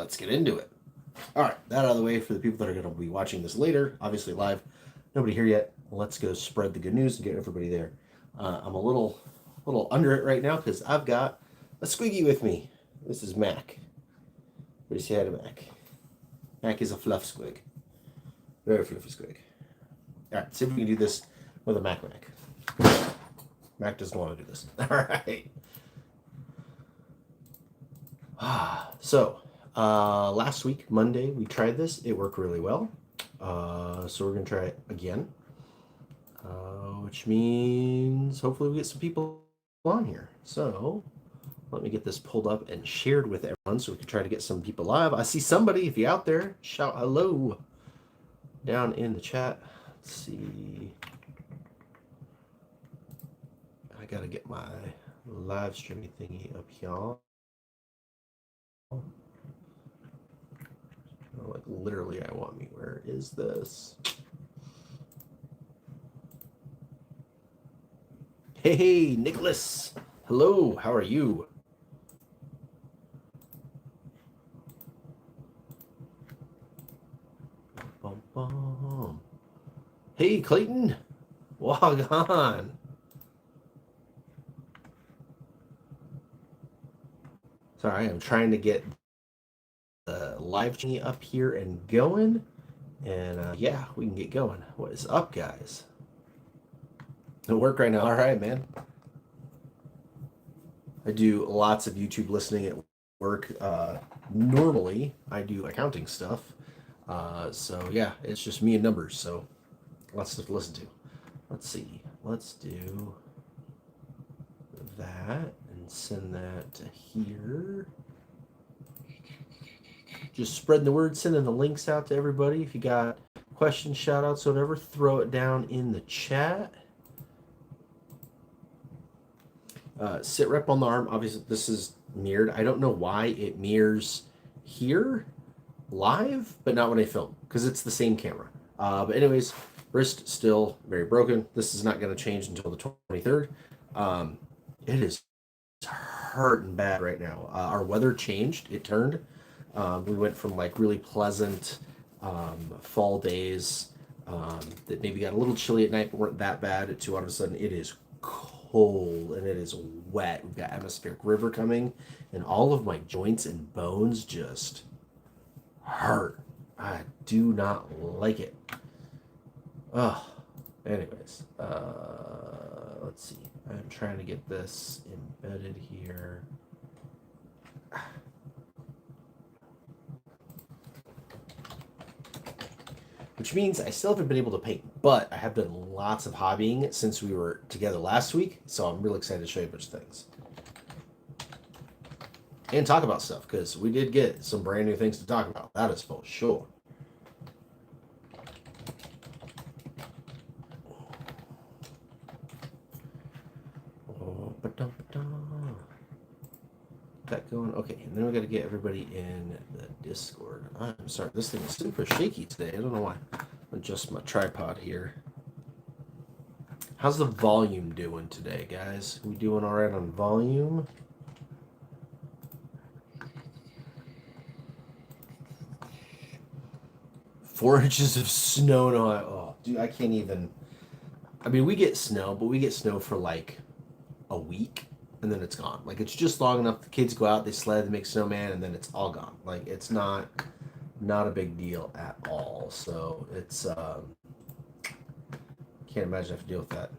let's get into it. All right, that out of the way for the people that are going to be watching this later, obviously live. Nobody here yet. Let's go spread the good news and get everybody there. I'm a little under it right now because I've got a squiggy with me. This is Mac. What do you say hi to Mac? Mac is a fluff squig. Very fluffy squig. All right, see if we can do this with a Mac. Mac doesn't want to do this. All right. So, last week, Monday, we tried this. It worked really well. So we're going to try it again. Which means hopefully we get some people on here. So, let me get this pulled up and shared with everyone so we can try to get some people live. I see somebody. If you're out there, shout hello down in the chat. Let's see. I got to get my live streaming thingy up here. Like literally, I want me. Where is this? Hey, Nicholas. Hello. How are you? Bum, bum. Hey, Clayton. Log on. Sorry, I'm trying to get the live stream up here and going. And yeah, we can get going. What is up, guys? It'll work right now. All right, man. I do lots of YouTube listening at work. Normally, I do accounting stuff. So yeah, it's just me and numbers. So lots stuff to listen to. Let's see. Let's do that and send that to here. Just spreading the word, sending the links out to everybody. If you got questions, shout outs, whatever, throw it down in the chat. Sit rep on the arm. Obviously, this is mirrored. I don't know why it mirrors here live, but not when I film, because it's the same camera. But anyways, wrist still very broken. This is not going to change until the 23rd. It is hurting bad right now. Our weather changed. It turned. We went from like really pleasant fall days that maybe got a little chilly at night, but weren't that bad, to all of a sudden it is cold and it is wet. We've got atmospheric river coming, and all of my joints and bones just hurt. I do not like it. Oh, anyways, let's see. I'm trying to get this embedded here. Which means I still haven't been able to paint, but I have done lots of hobbying since we were together last week, so I'm really excited to show you a bunch of things. And talk about stuff, because we did get some brand new things to talk about. That is for sure. That going okay, and then we got to get everybody in the Discord. I'm sorry, this thing is super shaky today. I don't know why. Adjust my tripod here. How's the volume doing today, guys? We doing all right on volume? Four inches of snow. No, oh, dude, I can't even. I mean, we get snow, but we get snow for like a week. And then it's gone. Like, it's just long enough. The kids go out, they sled, they make snowman, and then it's all gone. Like, it's not a big deal at all. So it's can't imagine I have to deal with that.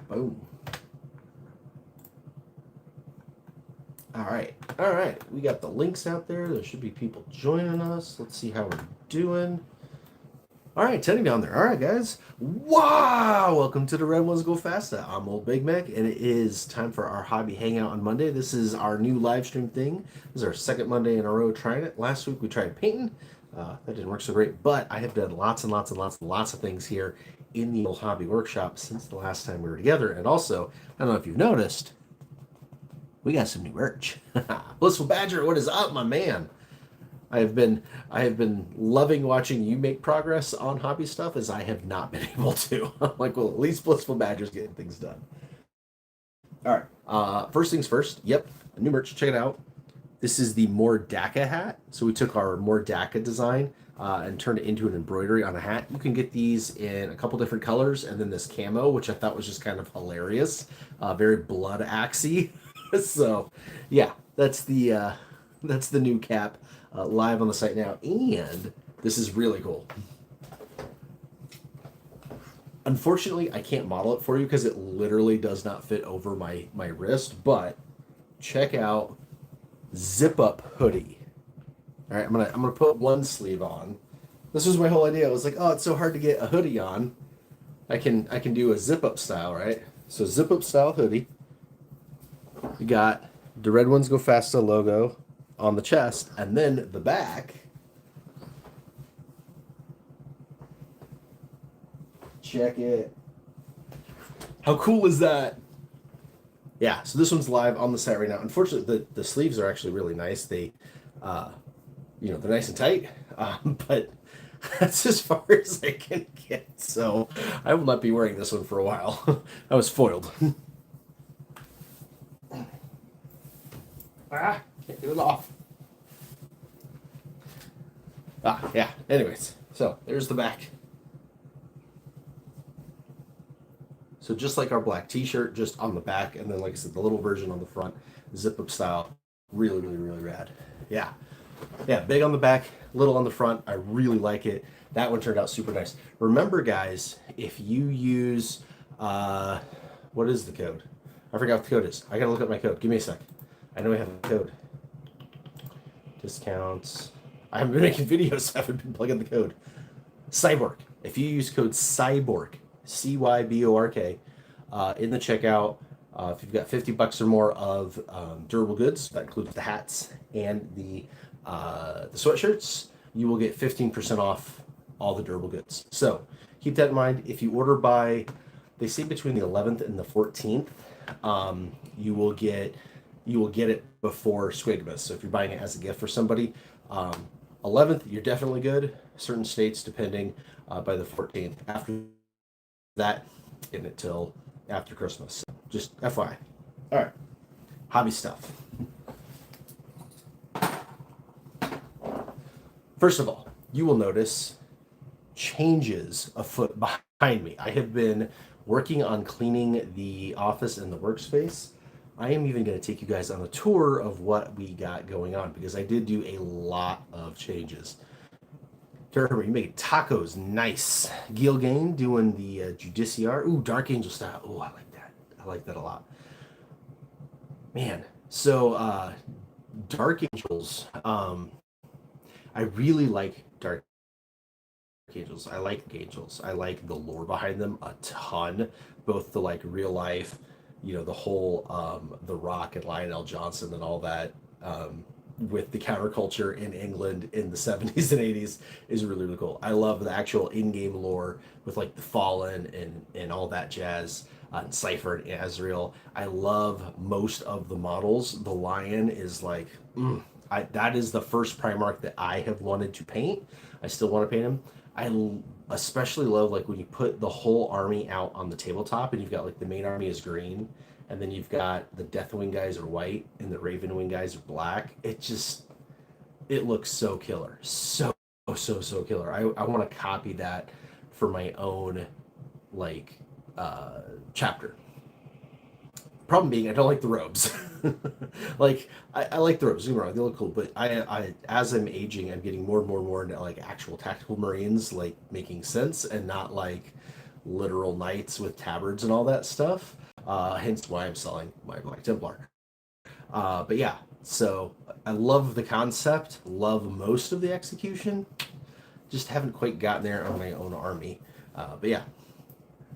Boom. All right. We got the links out there. There should be people joining us. Let's see how we're doing. All right, Teddy down there. All right, guys. Wow! Welcome to the Red Ones Go Fasta. I'm Old Big Mac, and it is time for our hobby hangout on Monday. This is our new live stream thing. This is our second Monday in a row trying it. Last week we tried painting. That didn't work so great, but I have done lots and lots and lots and lots of things here in the old hobby workshop since the last time we were together. And also, I don't know if you've noticed, we got some new merch. Blissful Badger, what is up, my man? I have been loving watching you make progress on hobby stuff as I have not been able to. I'm like, well, at least Blissful Badger's getting things done. All right. First things first. Yep, new merch. Check it out. This is the More DACA hat. So we took our More DACA design and turned it into an embroidery on a hat. You can get these in a couple different colors, and then this camo, which I thought was just kind of hilarious, very blood axey. So, yeah, that's the new cap live on the site now, and this is really cool. Unfortunately, I can't model it for you because it literally does not fit over my wrist. But check out zip up hoodie. All right, I'm gonna put one sleeve on. This was my whole idea. I was like, oh, it's so hard to get a hoodie on. I can do a zip up style, right? So zip up style hoodie. You got the Red Ones Go Fasta logo on the chest, and then the back. Check it. How cool is that? Yeah, so this one's live on the site right now. Unfortunately, the sleeves are actually really nice. They, they're nice and tight, but that's as far as I can get. So I will not be wearing this one for a while. I was foiled. Can't get it off. Yeah. Anyways, so there's the back. So just like our black t-shirt, just on the back, and then like I said, the little version on the front, zip-up style. Really, really, really rad. Yeah. Yeah, big on the back, little on the front. I really like it. That one turned out super nice. Remember, guys, if you use, what is the code? I forgot what the code is. I gotta look up my code. Give me a sec. I know I have a code. Discounts. I haven't been making videos, so I haven't been plugging the code. Cyborg. If you use code CYBORK, CYBORK, in the checkout, if you've got $50 or more of durable goods, that includes the hats and the sweatshirts, you will get 15% off all the durable goods. So keep that in mind. If you order by, they say between the 11th and the 14th, you will get it before Squigmas. So if you're buying it as a gift for somebody, 11th, you're definitely good. Certain states, depending, by the 14th. After that, in it till after Christmas. So just FYI. All right, hobby stuff. First of all, you will notice changes afoot behind me. I have been working on cleaning the office and the workspace. I am even going to take you guys on a tour of what we got going on because I did do a lot of changes. Remember, you make tacos, nice. Gilgain doing the Judiciar. Ooh, Dark Angel style. Ooh, I like that. I like that a lot. Man, so Dark Angels. I really like Dark Angels. I like Angels. I like the lore behind them a ton. Both the like real life, the whole The Rock and Lionel Johnson and all that. With the counterculture in England in the 70s and 80s is really, really cool. I love the actual in-game lore with like the Fallen and all that jazz, and Cypher and Azrael. I love most of the models. The Lion is like, that is the first Primarch that I have wanted to paint. I still want to paint him. I especially love like when you put the whole army out on the tabletop and you've got like the main army is green, and then you've got the Deathwing guys are white and the Ravenwing guys are black. It looks so killer. So killer. I want to copy that for my own like chapter. Problem being, I don't like the robes. Like I like the robes. Don't get me wrong, they look cool, but I as I'm aging, I'm getting more and more into like actual tactical Marines, like making sense and not like literal knights with tabards and all that stuff. Hence why I'm selling my Black Templar. But yeah, so I love the concept, love most of the execution, just haven't quite gotten there on my own army. But yeah,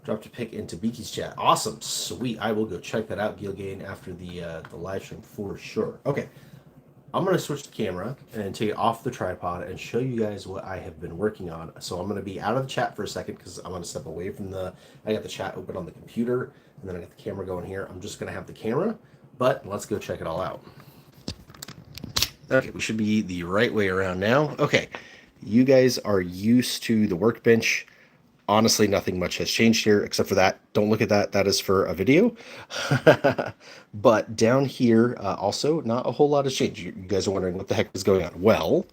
dropped a pic into Beaky's chat. Awesome, sweet. I will go check that out, Gilgain, after the live stream for sure. Okay, I'm going to switch the camera and take it off the tripod and show you guys what I have been working on. So I'm going to be out of the chat for a second because I'm going to step away from I got the chat open on the computer and then I got the camera going here. I'm just going to have the camera, but let's go check it all out. Okay, we should be the right way around now. Okay, you guys are used to the workbench. Honestly, nothing much has changed here except for that. Don't look at that. That is for a video. But down here, also, not a whole lot has changed. You guys are wondering what the heck is going on. Well,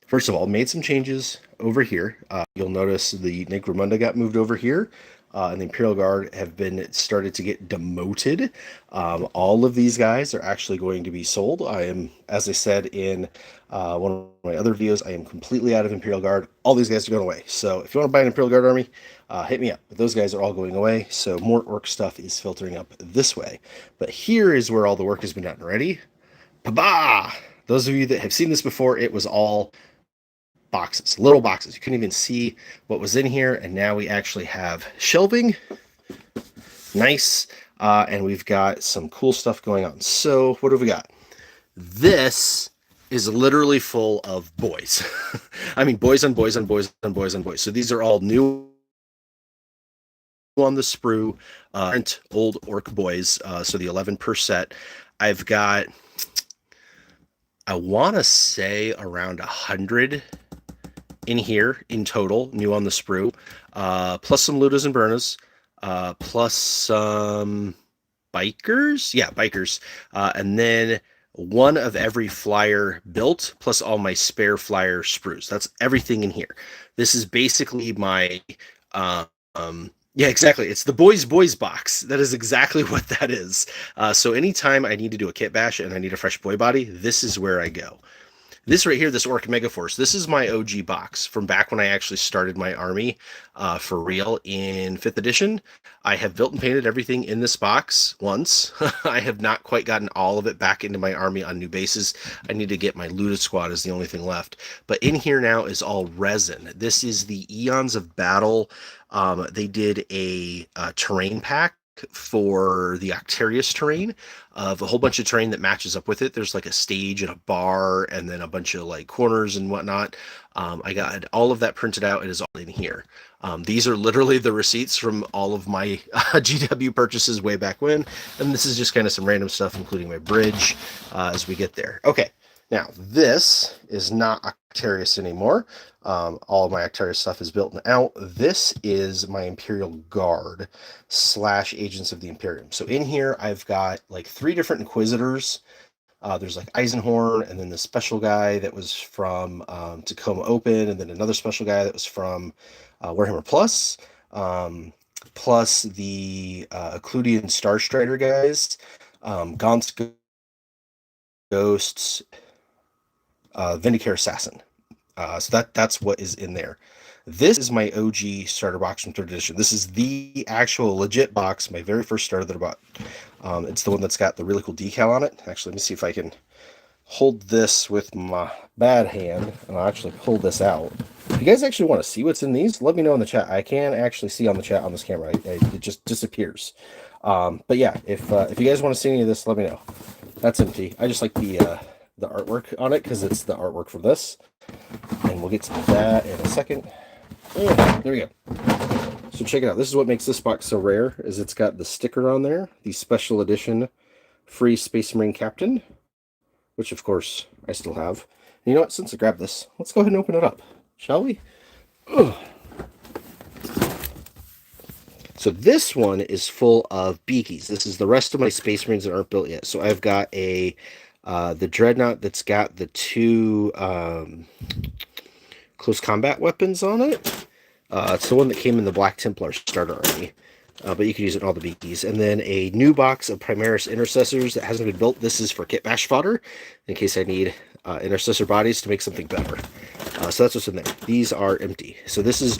first of all, made some changes over here. You'll notice the Necromunda got moved over here. And the Imperial Guard have been started to get demoted. All of these guys are actually going to be sold. I am, as I said in one of my other videos, I am completely out of Imperial Guard. All these guys are going away. So if you want to buy an Imperial Guard army, hit me up. But those guys are all going away. So more orc stuff is filtering up this way. But here is where all the work has been done. Ready? Ba-ba! Those of you that have seen this before, it was all boxes, little boxes. You couldn't even see what was in here, and now we actually have shelving. Nice. And we've got some cool stuff going on. So what have we got? This is literally full of boys. I mean, boys on boys on boys on boys on boys. So these are all new on the sprue, old orc boys. So the 11 per set. I've got, I want to say around 100 in here in total, new on the sprue, plus some Ludas and Burnas, plus some bikers. Yeah, bikers. And then one of every flyer built, plus all my spare flyer sprues. That's everything in here. This is basically my, yeah, exactly. It's the boys box. That is exactly what that is. So anytime I need to do a kit bash and I need a fresh boy body, this is where I go. This right here, this Orc Megaforce, this is my OG box from back when I actually started my army for real in 5th edition. I have built and painted everything in this box once. I have not quite gotten all of it back into my army on new bases. I need to get my looted squad is the only thing left. But in here now is all resin. This is the Eons of Battle. They did a terrain pack for the Octarius terrain of a whole bunch of terrain that matches up with it. There's like a stage and a bar and then a bunch of like corners and whatnot. I got all of that printed out. It is all in here. These are literally the receipts from all of my GW purchases way back when. And this is just kind of some random stuff, including my bridge as we get there. Okay. Now, this is not Octarius anymore. All of my Octarius stuff is built and out. This is my Imperial Guard / Agents of the Imperium. So in here, I've got like 3 different Inquisitors. There's like Eisenhorn, and then the special guy that was from Tacoma Open, and then another special guy that was from Warhammer Plus, plus the Occludian Star Strider guys, Gaunt's Ghosts, Vindicare Assassin. So that's what is in there. This is my OG starter box from 3rd edition. This is the actual legit box, my very first starter that I bought. It's the one that's got the really cool decal on it. Actually, let me see if I can hold this with my bad hand, and I'll actually pull this out. If you guys actually want to see what's in these, let me know in the chat. I can actually see on the chat on this camera. It just disappears. But yeah, if you guys want to see any of this, let me know. That's empty. I just like the artwork on it because it's the artwork from this. And we'll get to that in a second. Yeah, there we go. So check it out. This is what makes this box so rare, is it's got the sticker on there, the special edition free Space Marine Captain, which of course I still have. And you know what? Since I grabbed this, let's go ahead and open it up, shall we? Ugh. So this one is full of beakies. This is the rest of my Space Marines that aren't built yet. So I've got the Dreadnought that's got the 2 close combat weapons on it. It's the one that came in the Black Templar starter army, but you can use it in all the beakies. And then a new box of Primaris Intercessors that hasn't been built. This is for kit bash fodder in case I need intercessor bodies to make something better. So that's what's in there. These are empty. So this is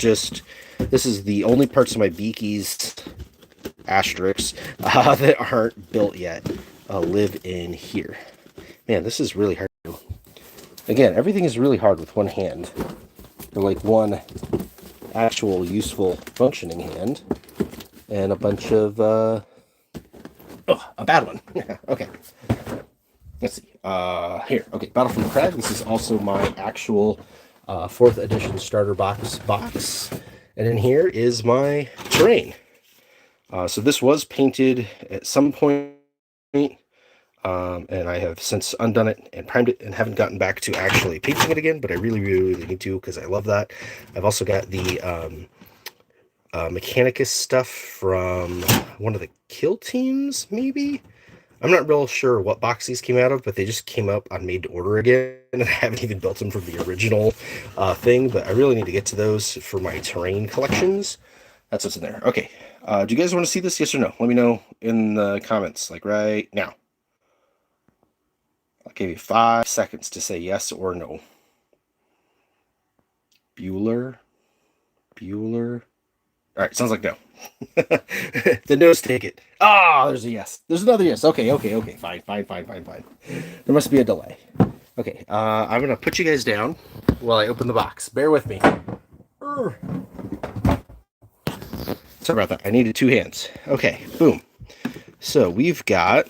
the only parts of my beakies asterisks that aren't built yet live in here. Man, this is really hard to do. Again, everything is really hard with one hand. Or like one actual useful functioning hand. And a bunch of... a bad one. Okay. let's see. Here, okay, Battle from the Crag. This is also my actual 4th edition starter box. And in here is my terrain. So this was painted at some point, and I have since undone it and primed it and haven't gotten back to actually painting it again, but I really, really, really need to because I love that. I've also got the Mechanicus stuff from one of the kill teams, maybe? I'm not real sure what box these came out of, but they just came up on made to order again, and I haven't even built them from the original thing, but I really need to get to those for my terrain collections. That's what's in there. Okay, do you guys want to see this, yes or no? Let me know in the comments, like right now. I'll give you 5 seconds to say yes or no. Bueller. All right, sounds like no. The no's take it. Ah, there's a yes. There's another yes. Okay. Fine. There must be a delay. Okay, I'm gonna put you guys down while I open the box. Bear with me. Sorry about that. I needed 2 hands. Okay, boom. So we've got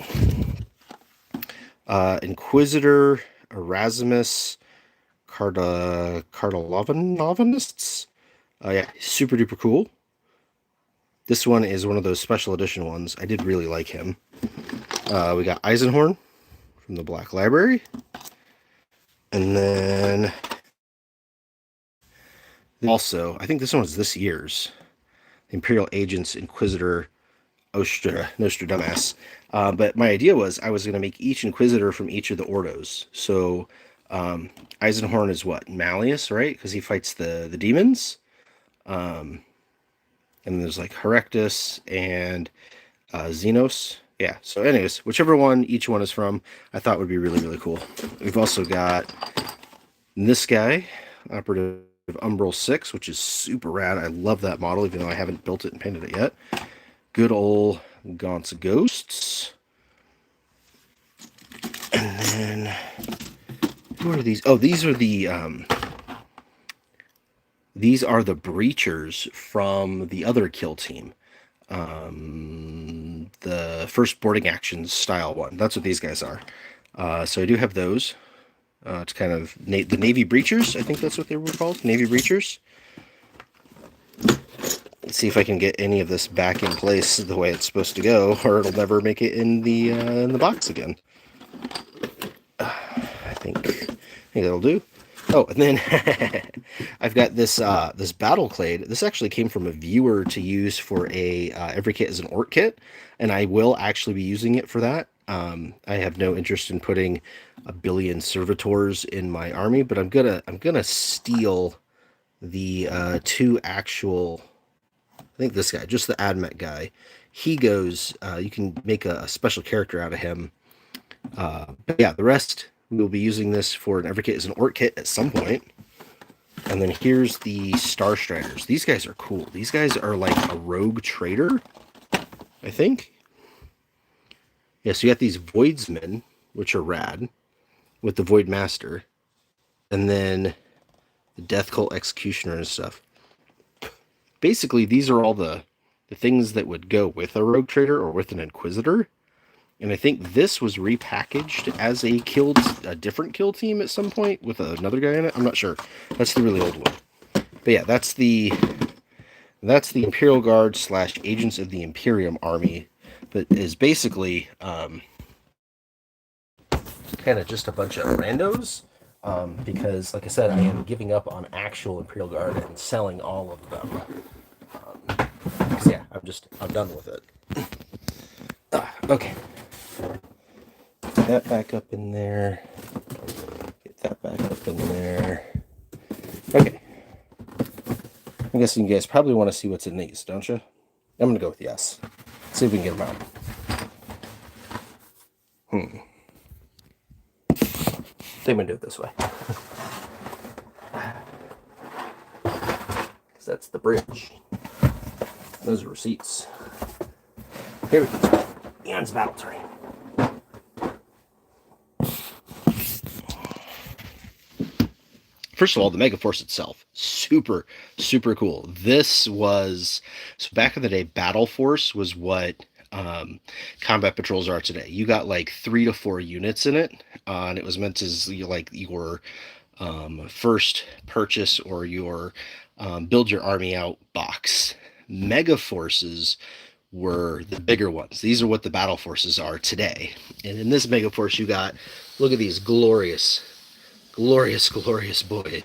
Inquisitor, Erasmus, Cardalovanists. Yeah, super duper cool. This one is one of those special edition ones. I did really like him. We got Eisenhorn from the Black Library. And then also, I think this one is this year's. Imperial Agents Inquisitor Nostradamus. But my idea was I was going to make each Inquisitor from each of the Ordos. So Eisenhorn is what? Malleus, right? Because he fights the demons. And there's like Herectus and Xenos. Yeah, so anyways, whichever one each one is from, I thought would be really, really cool. We've also got this guy, Operative Umbral 6, which is super rad. I love that model, even though I haven't built it and painted it yet. Good old Gaunt's Ghosts. And then, who are these? Oh, these are the breachers from the other kill team. The first boarding actions style one. That's what these guys are. So I do have those. It's kind of the Navy Breachers. I think that's what they were called. Navy Breachers. Let's see if I can get any of this back in place the way it's supposed to go, or it'll never make it in the box again. I think that'll do. Oh, and then I've got this this battle clade. This actually came from a viewer to use for a every kit is an orc kit, and I will actually be using it for that. I have no interest in putting a billion servitors in my army, but I'm gonna steal the 2 actual. I think this guy, just the Admet guy. He goes. You can make a special character out of him. But yeah, the rest. We'll be using this for an every kit as an orc kit at some point. And then here's the Star Striders. These guys are cool. These guys are like a rogue trader, I think. Yeah, so you got these Voidsmen, which are rad, with the Void Master. And then the Death Cult Executioner and stuff. Basically, these are all the things that would go with a rogue trader or with an Inquisitor. And I think this was repackaged as a different kill team at some point with another guy in it. I'm not sure. That's the really old one. But yeah, that's the Imperial Guard / Agents of the Imperium army. That is basically kind of just a bunch of randos. Because, like I said, I am giving up on actual Imperial Guard and selling all of them. Because yeah, I'm done with it. Okay. Get that back up in there. Get that back up in there. Okay. I'm guessing you guys probably want to see what's in these, don't you? I'm going to go with yes. Let's see if we can get them out. I'm going to do it this way. Because that's the bridge. Those are receipts. Here we go. Eon's Battle Terrain. First of all, the Megaforce itself, super, super cool. This was, so back in the day, Battle Force was what combat patrols are today. You got like 3 to 4 units in it, and it was meant as like your first purchase or your build your army out box. Mega forces were the bigger ones. These are what the battle forces are today. And in this mega force, you got, look at these glorious, glorious, glorious boys.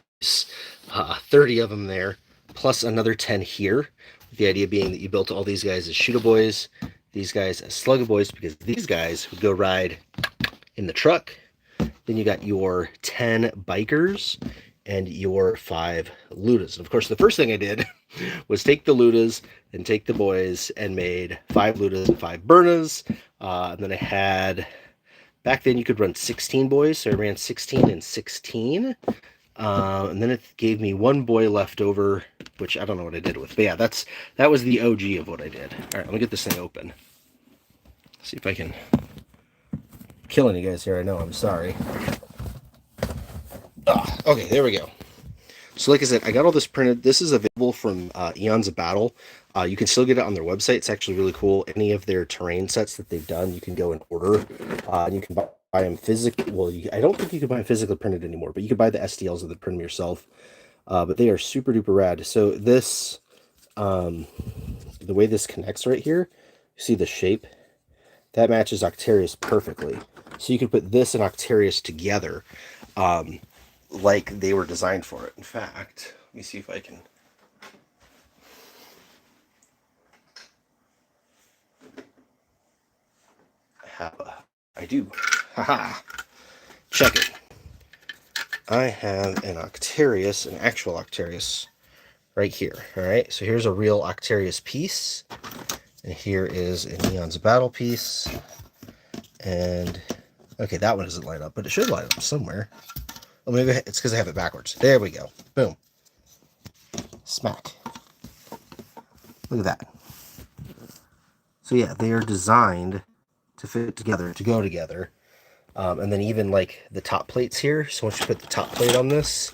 30 of them there, plus another 10 here. The idea being that you built all these guys as shooter boys, these guys as slugger boys, because these guys would go ride in the truck. Then you got your 10 bikers and your 5 ludas. And of course, the first thing I did was take the ludas and take the boys and made 5 ludas and 5 burnas. And then I had, back then you could run 16 boys, so I ran 16 and 16. And then it gave me 1 boy left over, which I don't know what I did with. But yeah, that was the OG of what I did. All right, let me get this thing open. See if I can... Killing you guys here, I know, I'm sorry. Okay, there we go. So like I said, I got all this printed. This is available from Eons of Battle. You can still get it on their website. It's actually really cool. Any of their terrain sets that they've done, you can go and order. And you can buy them physically. Well, I don't think you can buy them physically printed anymore, but you can buy the STLs of the print them yourself. But they are super duper rad. So this, the way this connects right here, you see the shape? That matches Octarius perfectly. So you can put this and Octarius together like they were designed for it. In fact, let me see if I can... I do. Haha. Check it. I have an Octarius, an actual Octarius, right here. All right, so here's a real Octarius piece. And here is an Eons Battle piece. And, okay, that one doesn't line up, but it should line up somewhere. Oh, maybe it's because I have it backwards. There we go. Boom. Smack. Look at that. So yeah, they are designed to fit together, to go together. And then even like the top plates here. So once you put the top plate on this,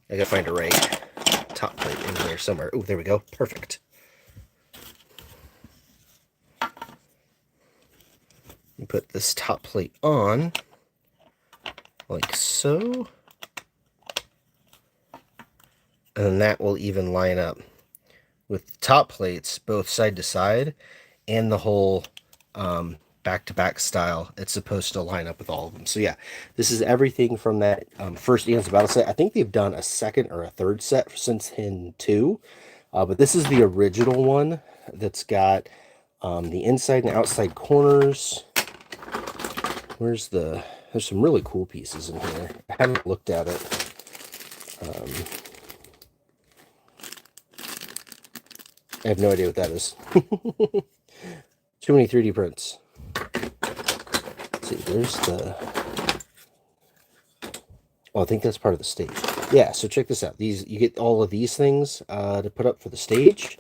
I gotta find a right top plate in there somewhere. Oh, there we go. Perfect. You put this top plate on, like so. And then that will even line up with the top plates, both side to side, and the whole back-to-back style. It's supposed to line up with all of them. So yeah, this is everything from that first Eons of Battle set. I think they've done a second or a third set since Hin 2. But this is the original one that's got the inside and outside corners. There's some really cool pieces in here. I haven't looked at it. I have no idea what that is. Too many 3D prints. Let's see, there's the... Oh, I think that's part of the stage. Yeah, so check this out. You get all of these things to put up for the stage.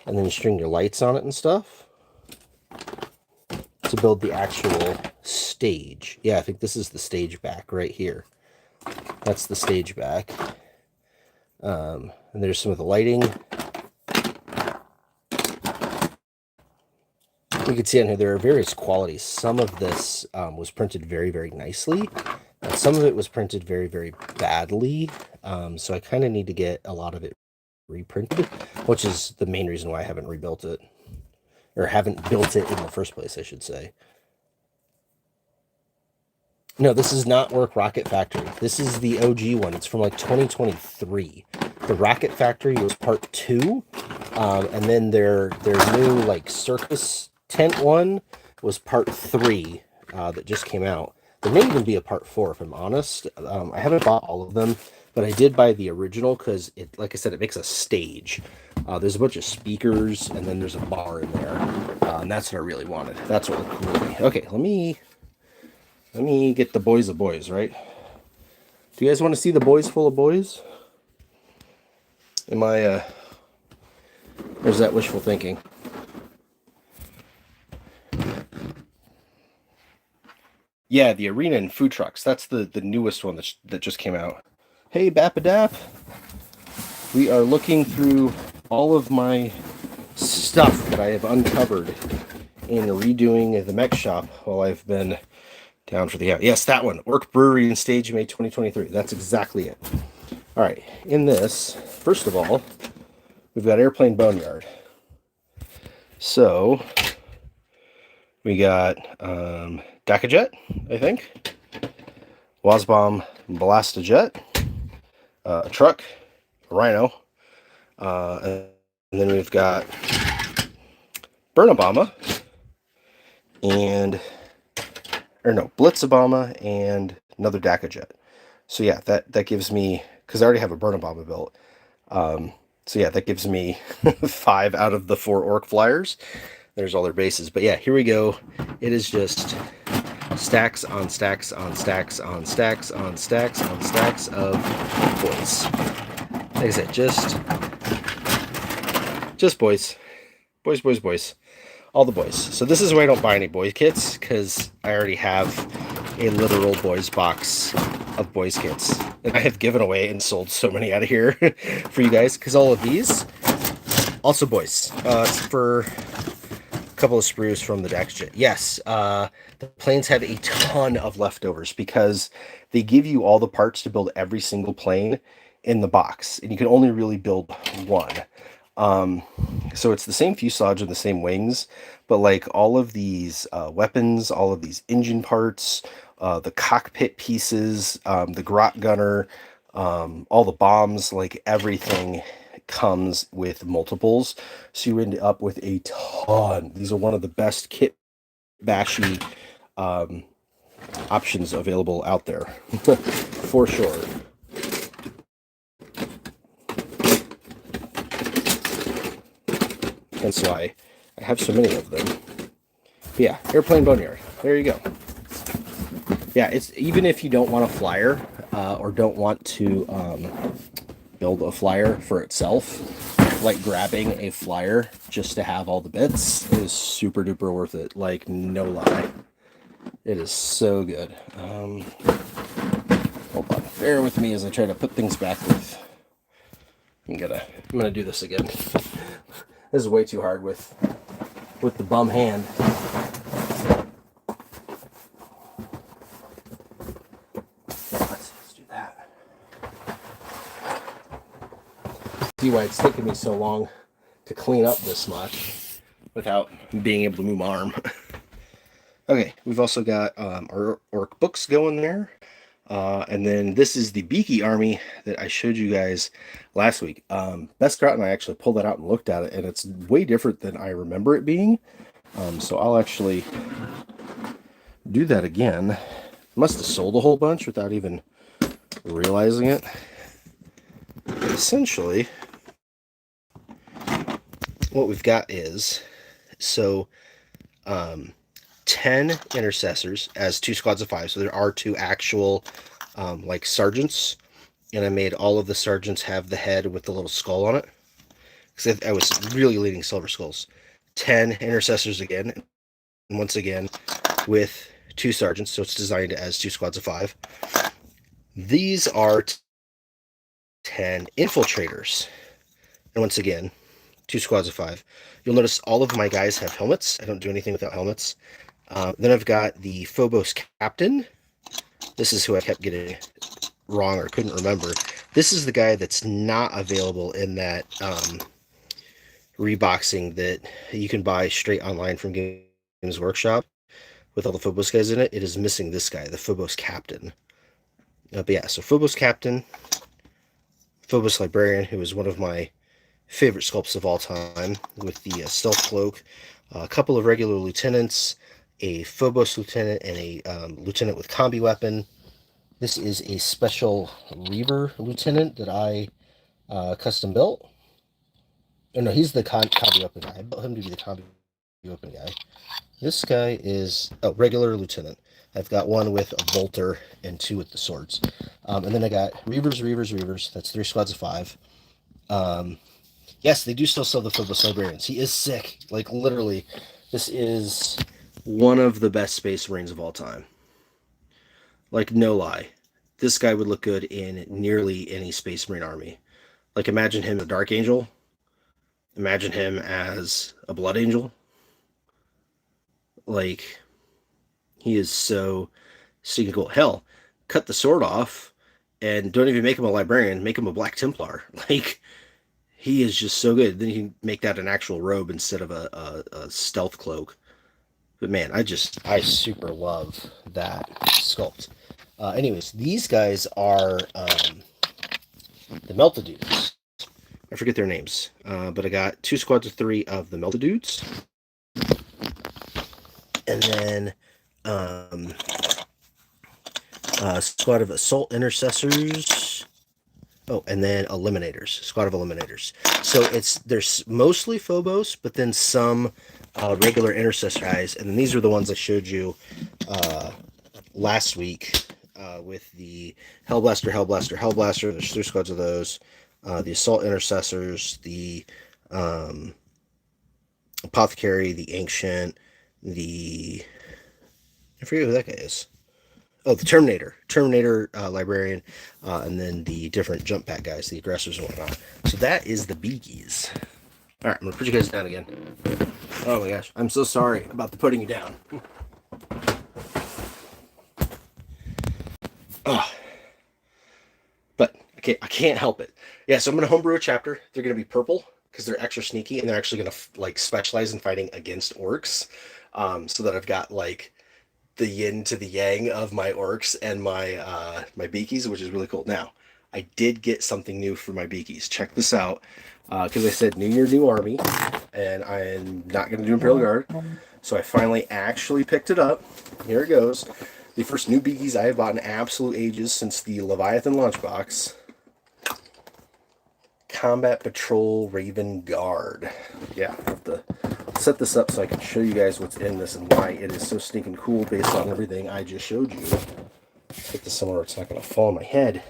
And then you string your lights on it and stuff. To build the actual stage. Yeah, I think this is the stage back right here. That's the stage back. And there's some of the lighting. You can see on here there are various qualities. Some of this was printed very, very nicely. Some of it was printed very, very badly. So I kind of need to get a lot of it reprinted, which is the main reason why I haven't rebuilt it. Or haven't built it in the first place, I should say. No, this is not Work Rocket Factory. This is the OG one. It's from like 2023. The Rocket Factory was part 2. And then their new like circus tent one was part 3 that just came out. There may even be a part 4 if I'm honest. I haven't bought all of them, but I did buy the original because it, like I said, it makes a stage. There's a bunch of speakers, and then there's a bar in there, and that's what I really wanted. That's what looked cool to me. Okay, let me get the boys of boys, right? Do you guys want to see the boys full of boys? Am I, or is that wishful thinking? Yeah, the arena and food trucks. That's the newest one that just came out. Hey, Bapadap. We are looking through all of my stuff that I have uncovered in redoing the mech shop while I've been down for the out. Yes, that one. Orc Brewery and Stage May 2023. That's exactly it. All right. In this, first of all, we've got Airplane Boneyard. So we got Dakajet, I think. Wazbomb Blastajet. A truck. A Rhino. And then we've got Burnabama. Blitzabama and another Dakajet. So yeah, that gives me, because I already have a Burnabama built. So yeah, that gives me 5 out of the 4 Orc Flyers. There's all their bases. But yeah, here we go. It is just stacks on stacks on stacks on stacks on stacks on stacks of boys. Like I said, just boys. Boys, boys, boys. All the boys. So this is why I don't buy any boy kits, because I already have a literal boys box of boys kits. And I have given away and sold so many out of here for you guys, because all of these, also boys. For a couple of sprues from the Dakajet. Yes, the planes have a ton of leftovers, because they give you all the parts to build every single plane in the box, and you can only really build one. So it's the same fuselage and the same wings, but like all of these weapons, all of these engine parts, the cockpit pieces, the grot gunner, all the bombs, like everything comes with multiples. So you end up with a ton. These are one of the best kit bashy options available out there for sure. That's why I have so many of them. But yeah, Airplane Boneyard. There you go. Yeah, it's even if you don't want a flyer or don't want to build a flyer for itself, like grabbing a flyer just to have all the bits is super duper worth it. Like, no lie. It is so good. Hold on. Bear with me as I try to put things back with. I'm gonna do this again. This is way too hard with the bum hand. Let's do that. See why it's taking me so long to clean up this much without being able to move my arm. Okay, we've also got our Orc books going there. And then this is the Beaky Army that I showed you guys last week. Beskrat and I actually pulled that out and looked at it, and it's way different than I remember it being. So I'll actually do that again. Must have sold a whole bunch without even realizing it. Essentially, what we've got is, 10 intercessors as 2 squads of 5. So there are 2 actual like sergeants, and I made all of the sergeants have the head with the little skull on it, because I was really leading silver skulls. 10 intercessors again, and once again with 2 sergeants, so it's designed as 2 squads of 5. These are 10 infiltrators, and once again 2 squads of 5. You'll notice all of my guys have helmets. I don't do anything without helmets. Then I've got the Phobos Captain. This is who I kept getting wrong or couldn't remember. This is the guy that's not available in that reboxing that you can buy straight online from Games Workshop with all the Phobos guys in it. It is missing this guy, the Phobos Captain. But yeah, so Phobos Captain, Phobos Librarian, who is one of my favorite sculpts of all time, with the stealth cloak, a couple of regular lieutenants, a Phobos lieutenant, and a lieutenant with combi weapon. This is a special Reaver lieutenant that I custom built. Oh no, he's the combi weapon guy. I built him to be the combi weapon guy. This guy is a regular lieutenant. I've got one with a bolter and 2 with the swords. And then I got Reavers. That's 3 squads of 5. Yes, they do still sell the Phobos Librarians. He is sick. Like, literally, this is one of the best Space Marines of all time. Like, no lie. This guy would look good in nearly any Space Marine army. Like, imagine him a Dark Angel. imagine him as a blood angel. Like, he is so stinking cool. Hell, cut the sword off and don't even make him a librarian, make him a Black Templar. Like, he is just so good. Then you can make that an actual robe instead of a stealth cloak. But man, I super love that sculpt. Anyways, these guys are the Melted Dudes. I forget their names, but I got 2 squads of 3 of the Melted Dudes, and then a squad of Assault Intercessors. Oh, and then Eliminators, squad of Eliminators. So there's mostly Phobos, but then some regular Intercessor guys, and then these are the ones I showed you last week with the Hellblaster. There's 3 squads of those. The Assault Intercessors, the Apothecary, the Ancient, I forget who that guy is. Oh, the Terminator Librarian, and then the different jump pack guys, the aggressors and whatnot. So that is the Beakies. All right, I'm gonna put you guys down again. Oh my gosh, I'm so sorry about the putting you down. Oh, but I can't help it. Yeah, so I'm gonna homebrew a chapter. They're gonna be purple because they're extra sneaky, and they're actually gonna like specialize in fighting against orcs. So that I've got like the yin to the yang of my orcs and my beakies, which is really cool. Now, I did get something new for my beakies. Check this out, because I said New Year, new army, and I'm not going to do Imperial Guard. So I finally actually picked it up. Here it goes. The first new beakies I have bought in absolute ages since the Leviathan launch box. Combat Patrol Raven Guard. Yeah, I have to set this up so I can show you guys what's in this and why it is so stinking cool based on everything I just showed you. Get this somewhere where it's not going to fall on my head.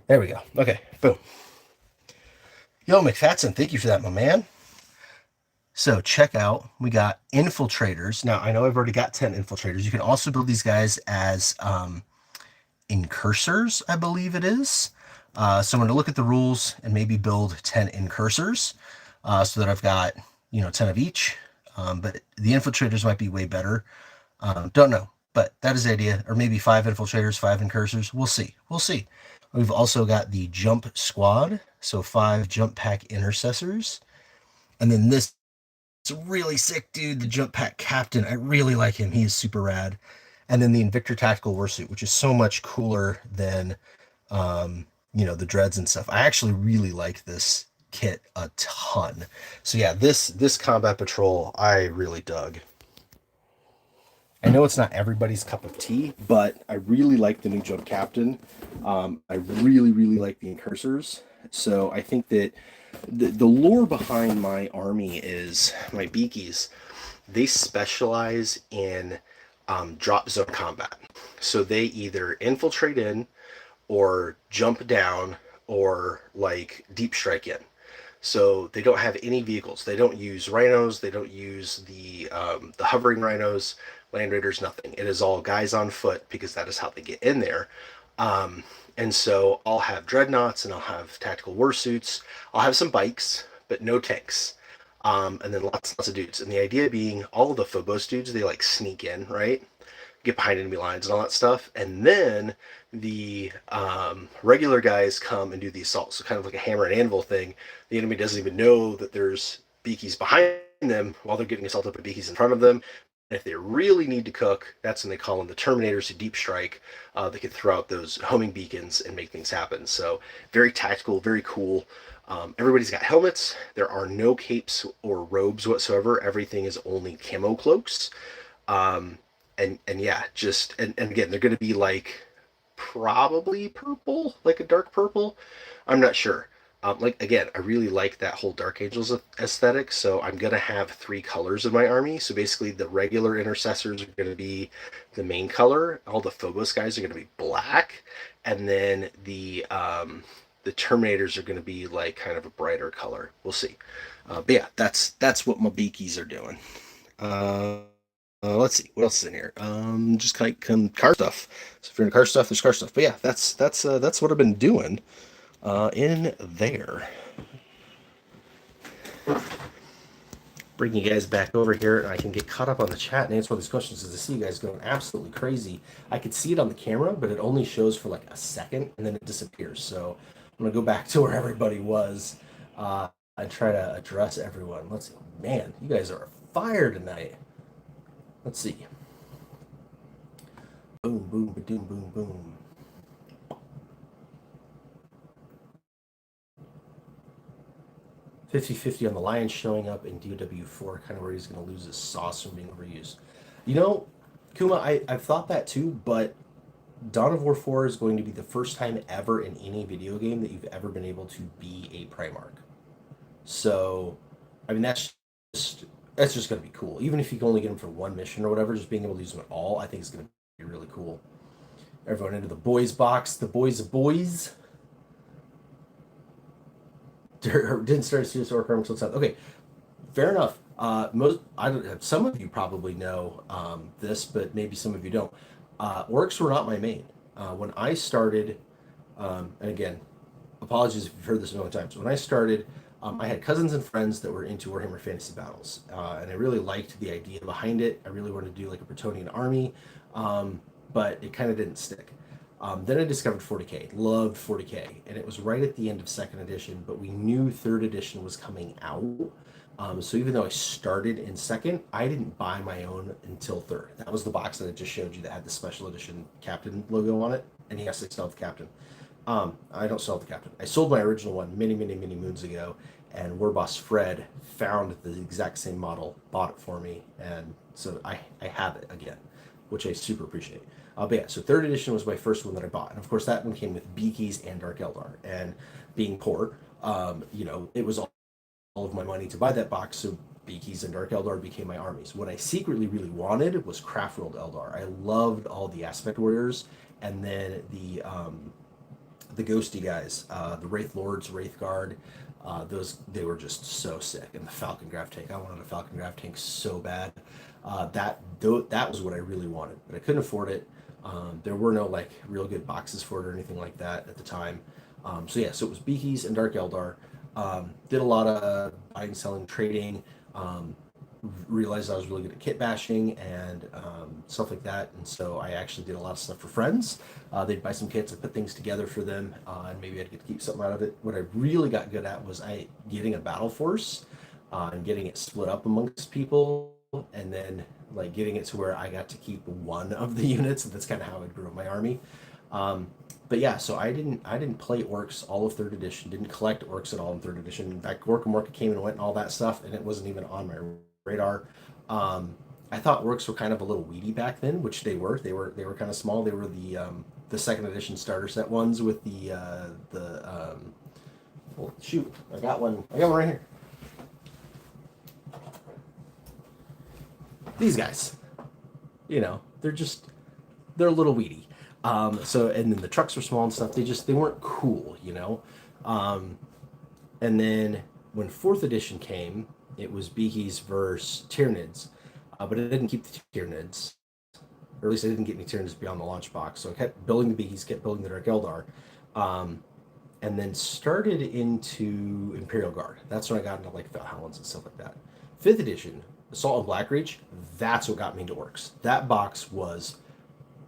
There we go. Okay, boom. Yo, McFatson, thank you for that, my man. So check out, we got infiltrators. Now, I know I've already got 10 infiltrators. You can also build these guys as incursors, I believe it is. So I'm going to look at the rules and maybe build 10 incursors so that I've got, 10 of each. But the infiltrators might be way better. Don't know, but that is the idea. Or maybe 5 infiltrators, 5 incursors. We'll see. We've also got the jump squad. So 5 jump pack intercessors. And then this is really sick dude, the jump pack captain. I really like him. He is super rad. And then the Invictor Tactical Warsuit, which is so much cooler than the dreads and stuff. I actually really like this kit a ton. So yeah, this combat patrol I really dug. I know it's not everybody's cup of tea, but I really like the new jump captain. I really like the incursors. So I think that the lore behind my army is my beakies. They specialize in drop zone combat. So they either infiltrate in or jump down or like deep strike in. So they don't have any vehicles. They don't use rhinos. They don't use the hovering rhinos, land raiders, nothing. It is all guys on foot because that is how they get in there. And so I'll have dreadnoughts and I'll have tactical warsuits. I'll have some bikes, but no tanks. And then lots of dudes. And the idea being all of the Phobos dudes, they like sneak in, right? Get behind enemy lines and all that stuff. And then the regular guys come and do the assault. So kind of like a hammer and anvil thing. The enemy doesn't even know that there's beakies behind them while they're getting assaulted by beakies in front of them. And if they really need to cook, that's when they call in the Terminators to deep strike. They can throw out those homing beacons and make things happen. So very tactical, very cool. Everybody's got helmets. There are no capes or robes whatsoever. Everything is only camo cloaks. And yeah, and again, they're going to be like probably purple, like a dark purple. I'm not sure. Again, I really like that whole Dark Angels aesthetic, so I'm going to have 3 colors in my army. So basically the regular intercessors are going to be the main color. All the Phobos guys are going to be black. And then the Terminators are going to be like kind of a brighter color. We'll see. But yeah, that's what my beakies are doing. Let's see what else is in here. Just like car stuff. So if you're into car stuff, there's car stuff. But yeah, that's what I've been doing in there. bring you guys back over here and I can get caught up on the chat and answer all these questions because I see you guys going absolutely crazy. I could see it on the camera, but it only shows for like a second and then it disappears. So I'm gonna go back to where everybody was and try to address everyone. Let's see. Man, you guys are fire tonight. Let's see. Boom, boom, ba-doom, boom, boom. 50-50 on the Lions showing up in DOW4, kind of where he's going to lose his sauce from being overused. You know, Kuma, I've thought that too, but Dawn of War 4 is going to be the first time ever in any video game that you've ever been able to be a Primarch. So, I mean, that's just going to be cool. Even if you can only get him for one mission or whatever, just being able to use them at all, I think is going to be really cool. Everyone into the boys box, the boys of boys. Didn't start a serious orc arm until 10th. Okay, fair enough. Some of you probably know this, but maybe some of you don't. Orcs were not my main. When I started, and again, apologies if you've heard this a million times. When I started, I had cousins and friends that were into Warhammer Fantasy Battles, and I really liked the idea behind it. I really wanted to do like a Bretonnian army, but it kind of didn't stick. Then I discovered 40k, loved 40k, and it was right at the end of second edition, but we knew third edition was coming out. So even though I started in second, I didn't buy my own until third. That was the box that I just showed you that had the special edition captain logo on it, and yes, I still have the captain. I don't sell the captain. I sold my original one many moons ago, and War Boss Fred found the exact same model, bought it for me, and so I have it again, which I super appreciate. But yeah, so third edition was my first one that I bought, and of course that one came with Beakies and Dark Eldar. And being poor, it was all of my money to buy that box, so Beakies and Dark Eldar became my armies. What I secretly really wanted was Craft World Eldar. I loved all the Aspect Warriors, and then the ghosty guys, the Wraith Lords, Wraith Guard. They were just so sick. And the Falcon Graph Tank, I wanted a Falcon Graph Tank so bad. That was what I really wanted, but I couldn't afford it. There were no like real good boxes for it or anything like that at the time. So it was Beakies and Dark Eldar. Did a lot of buying, selling, trading. Realized I was really good at kit bashing and stuff like that, and so I actually did a lot of stuff for friends. They'd buy some kits, I put things together for them, and maybe I'd get to keep something out of it. What I really got good at was getting a battle force and getting it split up amongst people, and then like getting it to where I got to keep one of the units. And that's kind of how I grew my army. But yeah, so I didn't play orcs all of third edition. Didn't collect orcs at all in third edition. In fact, Orc and Morka came and went and all that stuff, and it wasn't even on my radar. I thought orcs were kind of a little weedy back then, which they were. They were kind of small. They were the second edition starter set ones with well, shoot, I got one right here. These guys, they're a little weedy. And then the trucks were small and stuff. They weren't cool, and then when fourth edition came, it was Beakies versus Tyranids, but I didn't keep the Tyranids, or at least I didn't get any Tyranids beyond the launch box. So I kept building the Beakies, kept building the Dark Eldar, and then started into Imperial Guard. That's when I got into like Valhallans and stuff like that. Fifth edition, Assault and Blackreach, that's what got me into orcs. That box was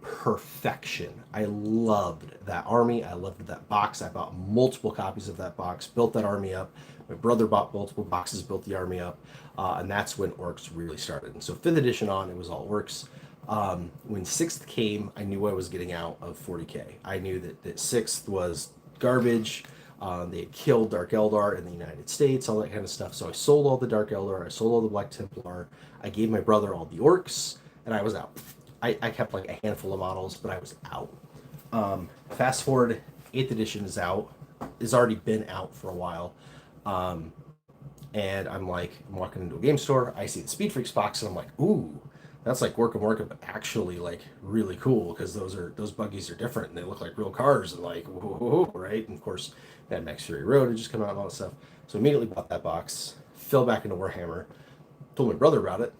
perfection. I loved that army. I loved that box. I bought multiple copies of that box, built that army up. My brother bought multiple boxes, built the army up, and that's when orcs really started. And so 5th edition on, it was all orcs. When 6th came, I knew I was getting out of 40k. I knew that 6th was garbage. They had killed Dark Eldar in the United States, all that kind of stuff. So I sold all the Dark Eldar, I sold all the Black Templar, I gave my brother all the orcs, and I was out. I kept like a handful of models, but I was out. Fast forward, 8th edition is out. It's already been out for a while. And I'm walking into a game store, I see the Speed Freaks box, and I'm like, ooh, that's like Work of Work, but actually like really cool, because those buggies are different and they look like real cars, and like whoa, right? And of course, Mad Max Fury Road had just come out and all that stuff. So immediately bought that box, fell back into Warhammer, told my brother about it.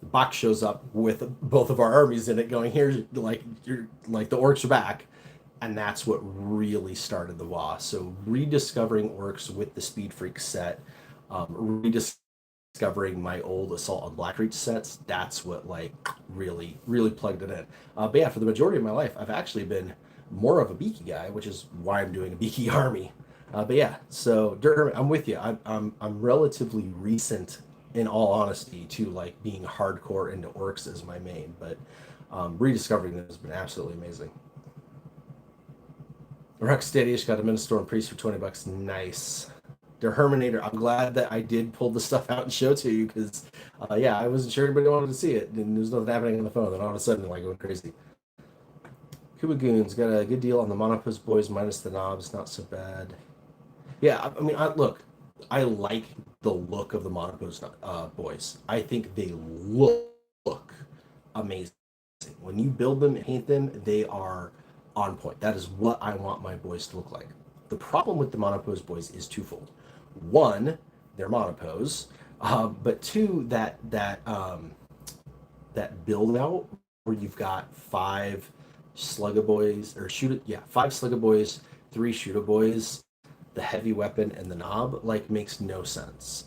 The box shows up with both of our armies in it, going, "Here's the orcs are back," and that's what really started the WoW. So rediscovering orcs with the Speed Freak set, rediscovering rediscovering my old Assault on Blackreach sets. That's what like really plugged it in. But yeah, for the majority of my life, I've actually been more of a beaky guy, which is why I'm doing a beaky army. But yeah, so Dirt Hermit, I'm with you. I'm relatively recent, in all honesty, to like being hardcore into orcs as my main, but rediscovering them has been absolutely amazing. Rocksteady got a Minister and Priest for $20. Nice. Der Herminator, I'm glad that I did pull the stuff out and show to you because, yeah, I wasn't sure anybody wanted to see it, and there's nothing happening on the phone. Then all of a sudden, like going crazy. Cuba Goons got a good deal on the Monopus boys minus the knobs, not so bad. Yeah, I mean, look, I like the look of the Monopus boys. I think they look amazing. When you build them and paint them, they are on point. That is what I want my boys to look like. The problem with the Monopose boys is twofold. One, they're Monopose, but two, that build out where you've got five Slugga boys or five Slugga boys, three Shooter boys, the heavy weapon and the knob like makes no sense.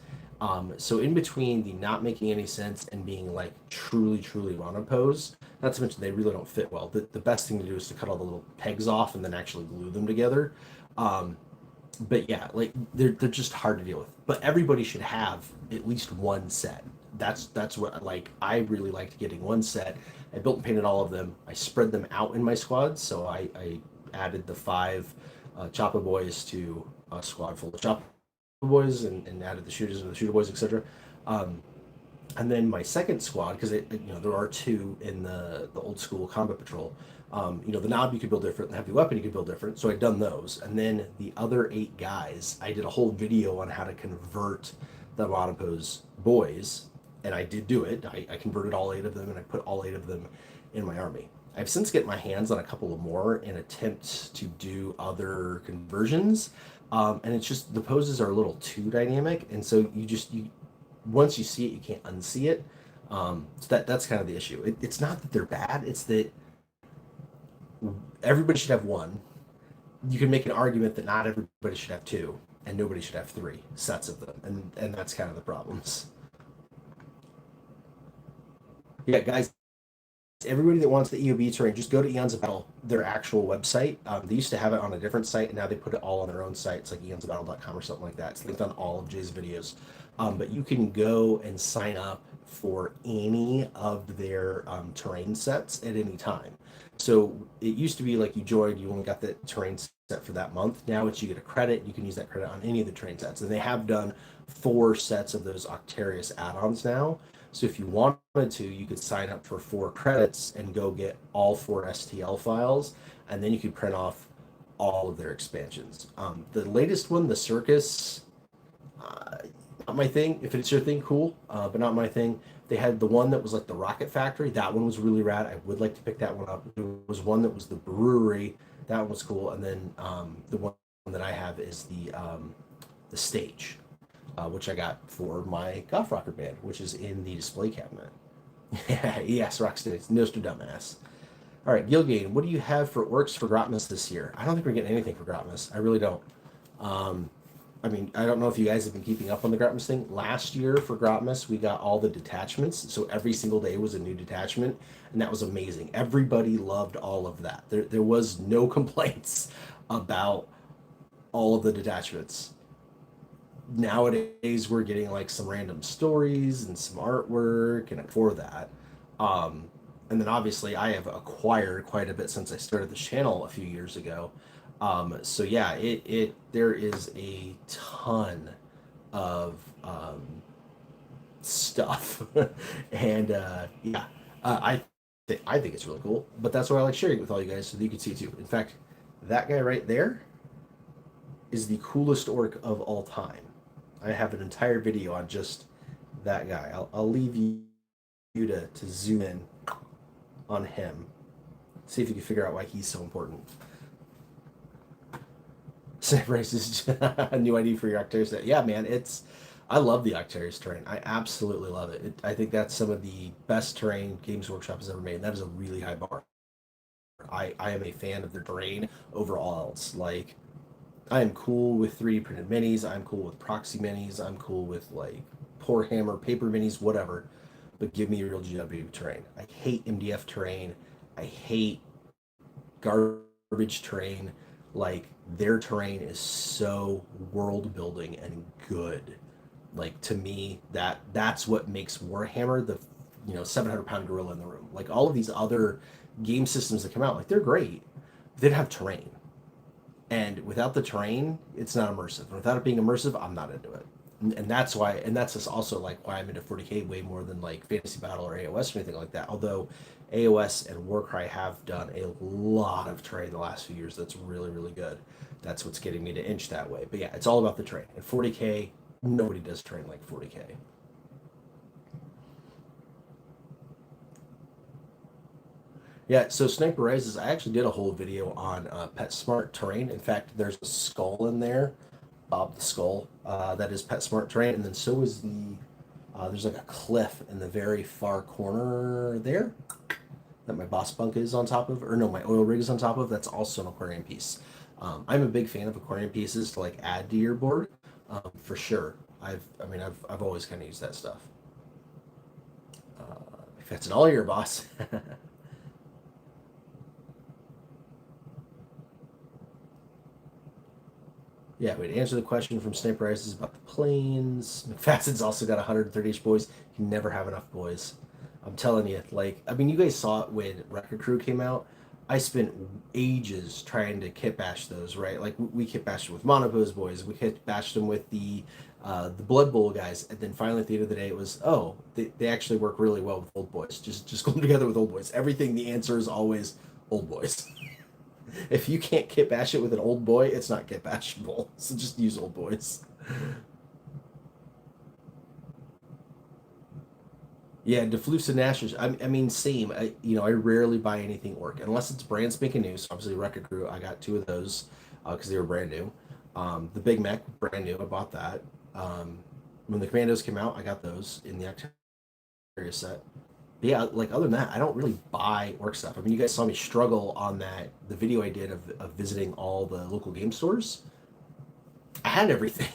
So in between the not making any sense and being like truly monopose, not to mention they really don't fit well. The best thing to do is to cut all the little pegs off and then actually glue them together. But yeah, like they're just hard to deal with. But everybody should have at least one set. That's what like I really liked getting one set. I built and painted all of them. I spread them out in my squads, so I added the five Choppa boys to a squad full of Choppa boys and added the shooters and the shooter boys, etc. And then my second squad, because there are two in the old school combat patrol. The knob you could build different, the heavy weapon you could build different. So I'd done those, and then the other 8 guys, I did a whole video on how to convert the Monopose boys, and I did do it. I converted all 8 of them, and I put all 8 of them in my army. I've since get my hands on a couple of more in attempts to do other conversions, and it's just the poses are a little too dynamic, and so you once you see it, you can't unsee it. So that's kind of the issue. It's not that they're bad; it's that everybody should have one. You can make an argument that not everybody should have 2, and nobody should have 3 sets of them, and that's kind of the problems. Yeah, guys, everybody that wants the EOB terrain, just go to Eons of Battle, their actual website. They used to have it on a different site, and now they put it all on their own site. It's like eonsofbattle.com or something like that. It's linked on all of Jay's videos. But you can go and sign up for any of their terrain sets at any time. So it used to be like you joined, you only got the terrain set for that month. Now it's you get a credit, you can use that credit on any of the terrain sets. And they have done 4 sets of those Octarius add-ons now. So if you wanted to, you could sign up for 4 credits and go get all 4 STL files, and then you could print off all of their expansions. The latest one, the Circus, not my thing. If it's your thing, cool, but not my thing. They had the one that was like the Rocket Factory. That one was really rad. I would like to pick that one up. There was one that was the brewery. That one was cool. And then the one that I have is the stage, which I got for my Goth Rocker band, which is in the display cabinet. Yes, Rocksteady, Nostradamus. All right, Gilgain, what do you have for orcs for Grotmas this year? I don't think we're getting anything for Grotmas. I really don't. I mean, I don't know if you guys have been keeping up on the Grotmas thing. Last year for Grotmas, we got all the detachments. So every single day was a new detachment, and that was amazing. Everybody loved all of that. There was no complaints about all of the detachments. Nowadays, we're getting like some random stories and some artwork, and for that. And then obviously, I have acquired quite a bit since I started this channel a few years ago. So yeah, there is a ton of stuff, and yeah, I think it's really cool. But that's why I like sharing it with all you guys so that you can see too. In fact, that guy right there is the coolest orc of all time. I have an entire video on just that guy. I'll leave you to zoom in on him. See if you can figure out why he's so important. Race is a new ID for your Octarius set. Yeah, man, I love the Octarius terrain. I absolutely love it. I think that's some of the best terrain Games Workshop has ever made. And that is a really high bar. I am a fan of their terrain over all else. Like, I am cool with 3D printed minis. I'm cool with proxy minis. I'm cool with like poor hammer, paper minis, whatever, but give me real GW terrain. I hate MDF terrain. I hate garbage terrain. Like their terrain is so world building and good. Like to me, that's what makes Warhammer the 700-pound gorilla in the room. Like all of these other game systems that come out, like they're great. They don't have terrain, and without the terrain, it's not immersive. And without it being immersive, I'm not into it. And that's why, and that's just also like why I'm into 40k way more than like Fantasy Battle or AOS or anything like that. Although AOS and Warcry have done a lot of terrain the last few years, that's really really good. That's what's getting me to inch that way. But yeah, it's all about the terrain. And 40k, nobody does terrain like 40k. Yeah, so Sniper Rises, I actually did a whole video on PetSmart terrain. In fact, there's a skull in there, Bob the Skull, that is PetSmart terrain, and then so is there's like a cliff in the very far corner there that my boss bunk is on top of, or no, my oil rig is on top of. That's also an aquarium piece. I'm a big fan of aquarium pieces to like add to your board, for sure. I've always kind of used that stuff. If that's an all year boss. Yeah, wait, answer the question from Sniper Rises about the planes. McFadden's also got 130-ish boys. You never have enough boys. I'm telling you, like, I mean, you guys saw it when Record Crew came out. I spent ages trying to kit bash those, right? Like, we kit bashed them with Monopose boys. We kit bashed them with the Blood Bowl guys. And then finally, at the end of the day, it was, oh, they actually work really well with old boys. Just go together with old boys. Everything, the answer is always old boys. If you can't kit bash it with an old boy, it's not kit bashable. So just use old boys. Yeah, Difflus and Nashers. I mean, same. I rarely buy anything orc unless it's brand spanking new. So obviously, Record Crew, I got two of those because they were brand new. The Big Mac, brand new. I bought that. Um, when the Commandos came out, I got those in the Octaria set. But yeah, like other than that, I don't really buy orc stuff. I mean, you guys saw me struggle on the video I did of visiting all the local game stores. I had everything.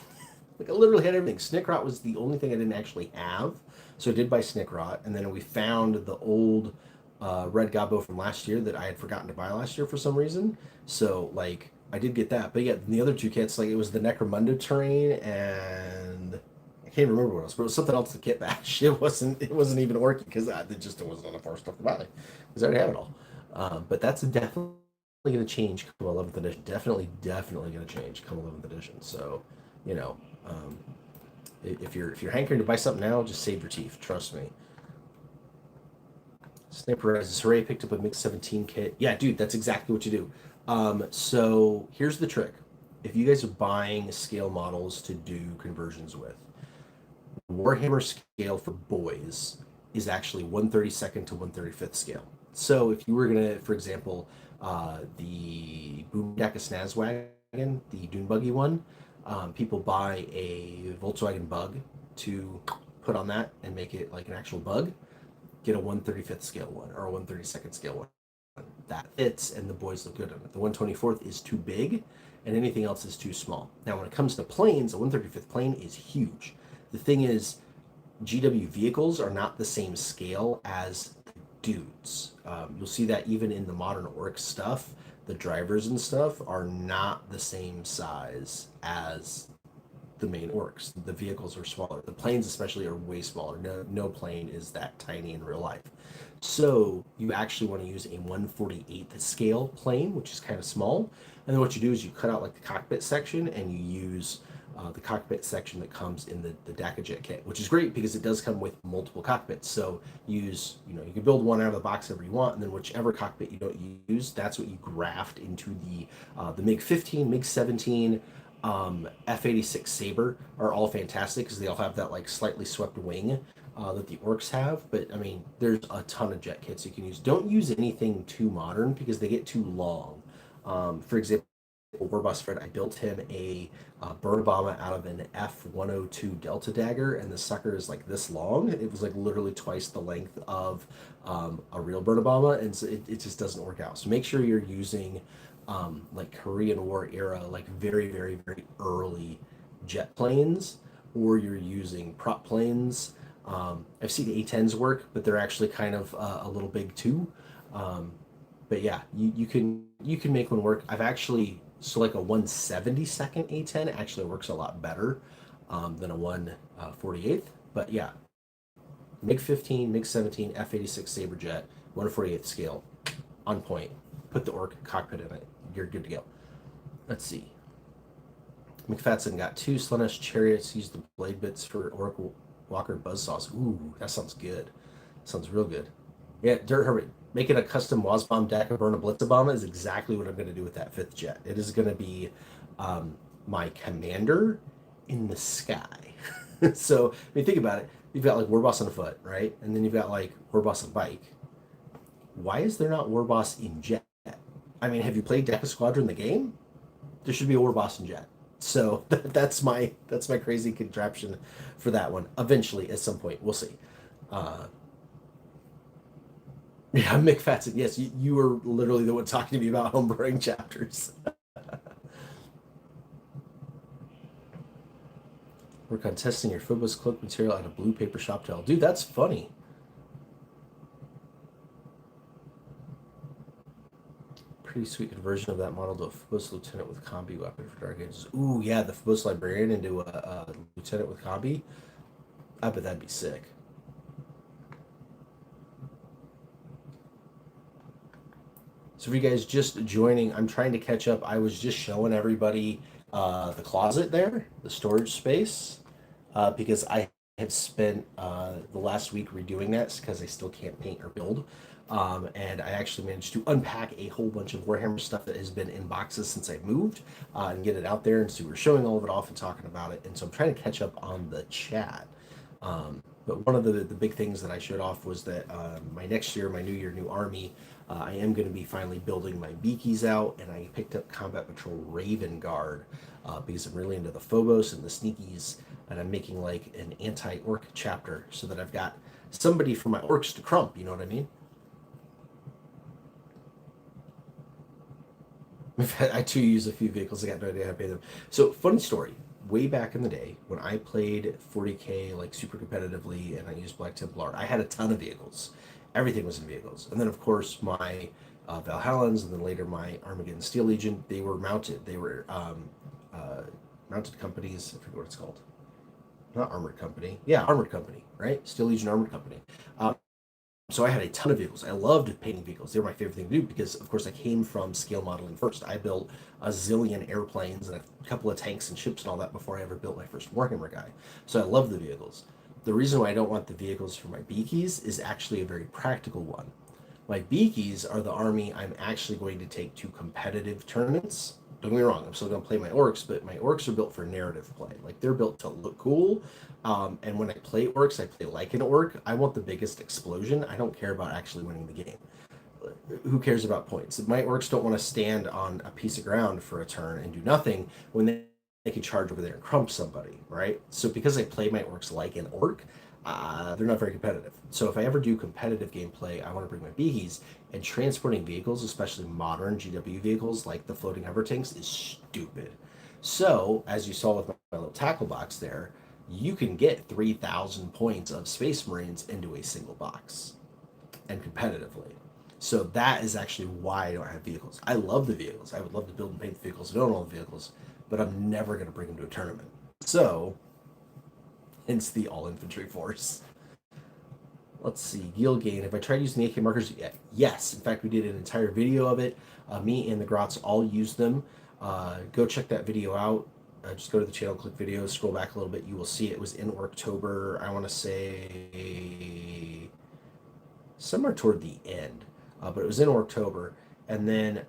Like I literally had everything. Snickrot was the only thing I didn't actually have, so I did buy Snickrot, and then we found the old Red Gobbo from last year that I had forgotten to buy last year for some reason. So like I did get that, but yeah, the other two kits, like it was the Necromunda terrain and I can't remember what else, but it was something else to kit bash. It wasn't even Orky because it wasn't enough our stuff to buy because I already have it all. But that's definitely going to change come 11th edition. Definitely going to change come 11th edition. So, you know, um, if you're hankering to buy something now, just save your teeth. Trust me. Sniper Rises, hooray! Picked up a Mix 17 kit. Yeah, dude, that's exactly what you do. So here's the trick: if you guys are buying scale models to do conversions with, Warhammer scale for boys is actually 132nd to 135th scale. So if you were gonna, for example, the Boomdaka Snazwagon, the Dune Buggy one, people buy a Volkswagen Bug to put on that and make it like an actual bug. Get a 135th scale one or a 132nd scale one. That fits and the boys look good on it. The 124th is too big and anything else is too small. Now, when it comes to planes, a 135th plane is huge. The thing is, GW vehicles are not the same scale as dudes. You'll see that even in the modern orc stuff, the drivers and stuff are not the same size as the main orcs. The vehicles are smaller. The planes, especially, are way smaller. No plane is that tiny in real life. So you actually want to use a 148th scale plane, which is kind of small. And then what you do is you cut out like the cockpit section and you use the cockpit section that comes in the DACAJet kit, which is great because it does come with multiple cockpits. So you can build one out of the box ever you want, and then whichever cockpit you don't use, that's what you graft into the MiG 15, MiG 17, F-86 Saber are all fantastic because they all have that like slightly swept wing that the orcs have. But I mean, there's a ton of jet kits you can use. Don't use anything too modern because they get too long. For example, Warboss Fred, I built him a bird bomber out of an F-102 Delta Dagger, and the sucker is like this long. It was like literally twice the length of a real bird bomber, and so it just doesn't work out. So make sure you're using like Korean War era, like very, very, very early jet planes, or you're using prop planes. I've seen A10s work, but they're actually kind of a little big too. Um, but yeah, you can make one work. I've actually so like a 1/72nd A10 actually works a lot better than a 1/48th. But yeah, MiG 15, MiG 17, F-86 Saberjet, 1/48th scale, on point. Put the orc cockpit in it. You're good to go. Let's see. McFadden got two Slaanesh chariots. Use the blade bits for orc walker buzzsaws. Ooh, that sounds good. Sounds real good. Yeah, Dirt Herbert, making a custom Wasbomb deck of burn a Blitzabomber is exactly what I'm going to do with that fifth jet. It is going to be my commander in the sky. So, I mean, think about it. You've got like Warboss on foot, right? And then you've got like Warboss on bike. Why is there not Warboss in jet? I mean, have you played Deca Squadron the game? There should be a Warboss in jet. So that's my crazy contraption for that one. Eventually, at some point, we'll see. Uh, Yeah, Mick Fatson. Yes, you were literally the one talking to me about homebrewing chapters. Work on testing your Phobos cloak material on a blue paper shop towel. Dude, that's funny. Pretty sweet conversion of that model to a Phobos lieutenant with combi weapon for Dark Ages. Ooh, yeah, the Phobos librarian into a lieutenant with combi. I bet that'd be sick. So for you guys just joining, I'm trying to catch up. I was just showing everybody the closet there, the storage space, because I have spent the last week redoing that because I still can't paint or build. And I actually managed to unpack a whole bunch of Warhammer stuff that has been in boxes since I moved and get it out there. And so we're showing all of it off and talking about it. And so I'm trying to catch up on the chat. But one of the big things that I showed off was that my next year, my new year, new army, I am going to be finally building my Beakies out, and I picked up Combat Patrol Raven Guard because I'm really into the Phobos and the Sneakies, and I'm making like an anti-orc chapter so that I've got somebody for my orcs to crump, you know what I mean? I too use a few vehicles. I got no idea how to pay them. So, funny story. Way back in the day, when I played 40K like super competitively and I used Black Templar, I had a ton of vehicles. Everything was in vehicles. And then, of course, my Valhallans and then later my Armageddon Steel Legion, they were mounted. They were mounted companies. I forget what it's called. Not Armored Company. Yeah, Armored Company, right? Steel Legion Armored Company. So I had a ton of vehicles. I loved painting vehicles. They were my favorite thing to do because, of course, I came from scale modeling first. I built a zillion airplanes and a couple of tanks and ships and all that before I ever built my first Warhammer guy. So I love the vehicles. The reason why I don't want the vehicles for my Beakies is actually a very practical one. My Beakies are the army I'm actually going to take to competitive tournaments. Don't get me wrong, I'm still going to play my orcs, but my orcs are built for narrative play. Like, they're built to look cool. And when I play orcs, I play like an orc. I want the biggest explosion. I don't care about actually winning the game. Who cares about points? My orcs don't want to stand on a piece of ground for a turn and do nothing when they can charge over there and crump somebody, right? So because I play my orcs like an orc, they're not very competitive. So if I ever do competitive gameplay, I want to bring my beehies, and transporting vehicles, especially modern GW vehicles like the floating hover tanks, is stupid. So as you saw with my little tackle box there, you can get 3,000 points of Space Marines into a single box and competitively. So that is actually why I don't have vehicles. I love the vehicles. I would love to build and paint the vehicles, and own all the vehicles, but I'm never going to bring them to a tournament. So, hence the all infantry force. Let's see, Yield gain. Have I tried using the AK markers yet? Yes. In fact, we did an entire video of it. Me and the Grots all used them. Go check that video out. Just go to the channel, click videos, scroll back a little bit. You will see it was in October. I want to say somewhere toward the end, but it was in October. And then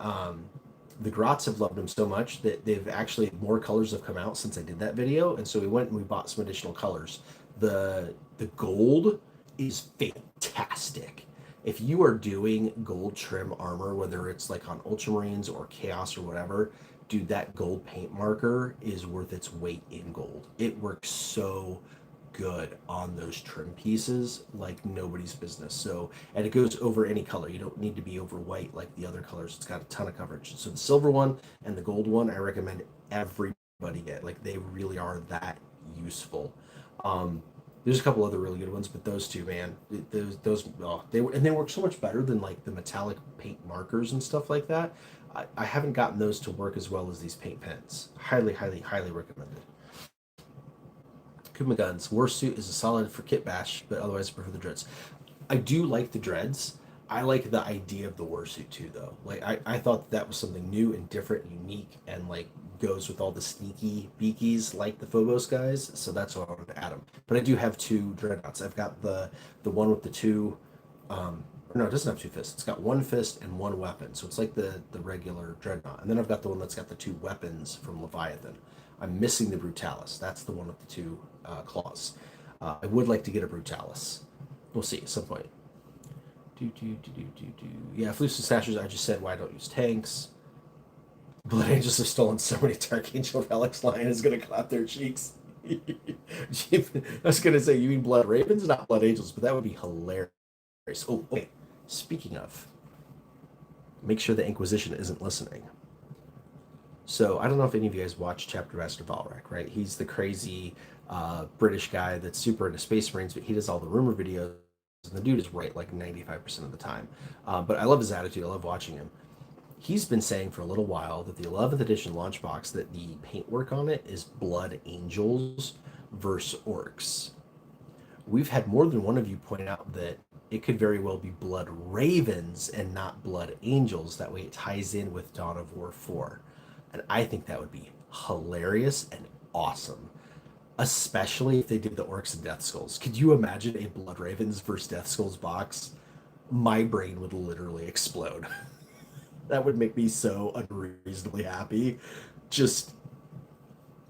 the Grots have loved them so much that they've actually more colors have come out since I did that video, and so we went and we bought some additional colors. The gold is fantastic. If you are doing gold trim armor, whether it's like on Ultramarines or Chaos or whatever, dude, that gold paint marker is worth its weight in gold. It works so good on those trim pieces like nobody's business. So, and it goes over any color. You don't need to be over white like the other colors. It's got a ton of coverage. So the silver one and the gold one, I recommend everybody get. Like, they really are that useful. Um, there's a couple other really good ones, but those two, man, those oh, they work so much better than like the metallic paint markers and stuff like that. I haven't gotten those to work as well as these paint pens. Highly, highly, highly recommended. Kuma Guns. War Suit is a solid for kit bash, but otherwise I prefer the dreads. I do like the dreads. I like the idea of the warsuit too, though. Like I thought that was something new and different, unique, and like goes with all the sneaky beakies like the Phobos guys. So that's why I wanted to add them. But I do have two dreadnoughts. I've got the one with the two. No, it doesn't have two fists. It's got one fist and one weapon. So it's like the regular dreadnought. And then I've got the one that's got the two weapons from Leviathan. I'm missing the Brutalis. That's the one with the two claws. I would like to get a Brutalis. We'll see at some point. Yeah, Flus and Snatchers, I just said why I don't use tanks. Blood Angels have stolen so many Dark Angel relics. Lion is going to clap their cheeks. I was going to say, you mean Blood Ravens, not Blood Angels, but that would be hilarious. Oh, okay. Speaking of, make sure the Inquisition isn't listening. So, I don't know if any of you guys watched Chapter Master Valrak, right? He's the crazy British guy that's super into Space Marines, but he does all the rumor videos. And the dude is right like 95% of the time. But I love his attitude. I love watching him. He's been saying for a little while that the 11th edition launch box, that the paintwork on it is Blood Angels versus Orcs. We've had more than one of you point out that it could very well be Blood Ravens and not Blood Angels. That way it ties in with Dawn of War 4. And I think that would be hilarious and awesome. Especially if they did the Orcs and Death Skulls. Could you imagine a Blood Ravens versus Death Skulls box? My brain would literally explode. That would make me so unreasonably happy, just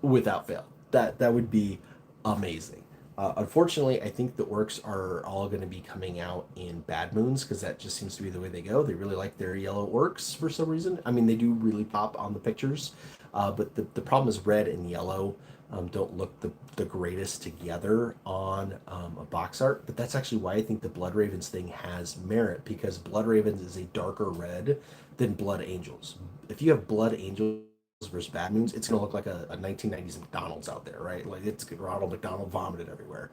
without fail. That would be amazing. Unfortunately, I think the Orcs are all going to be coming out in Bad Moons because that just seems to be the way they go. They really like their yellow Orcs for some reason. I mean, they do really pop on the pictures, but the problem is red and yellow don't look the greatest together on a box art. But that's actually why I think the Blood Ravens thing has merit, because Blood Ravens is a darker red than Blood Angels. If you have Blood Angels versus Bad Moons, it's going to look like a 1990s McDonald's out there, right? Like it's Ronald McDonald vomited everywhere.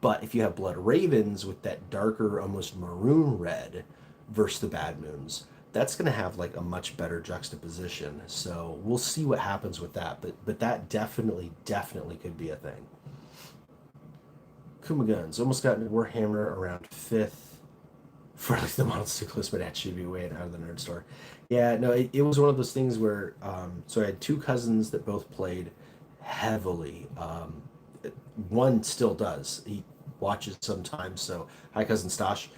But if you have Blood Ravens with that darker, almost maroon red versus the Bad Moons, that's going to have like a much better juxtaposition. So we'll see what happens with that. But that definitely could be a thing. Kuma Guns almost got into Warhammer around 5th. For like the models too close, but that should be way out of the nerd store. Yeah, no, it was one of those things where so I had two cousins that both played heavily. One still does. He watches sometimes. So hi, cousin Stosh.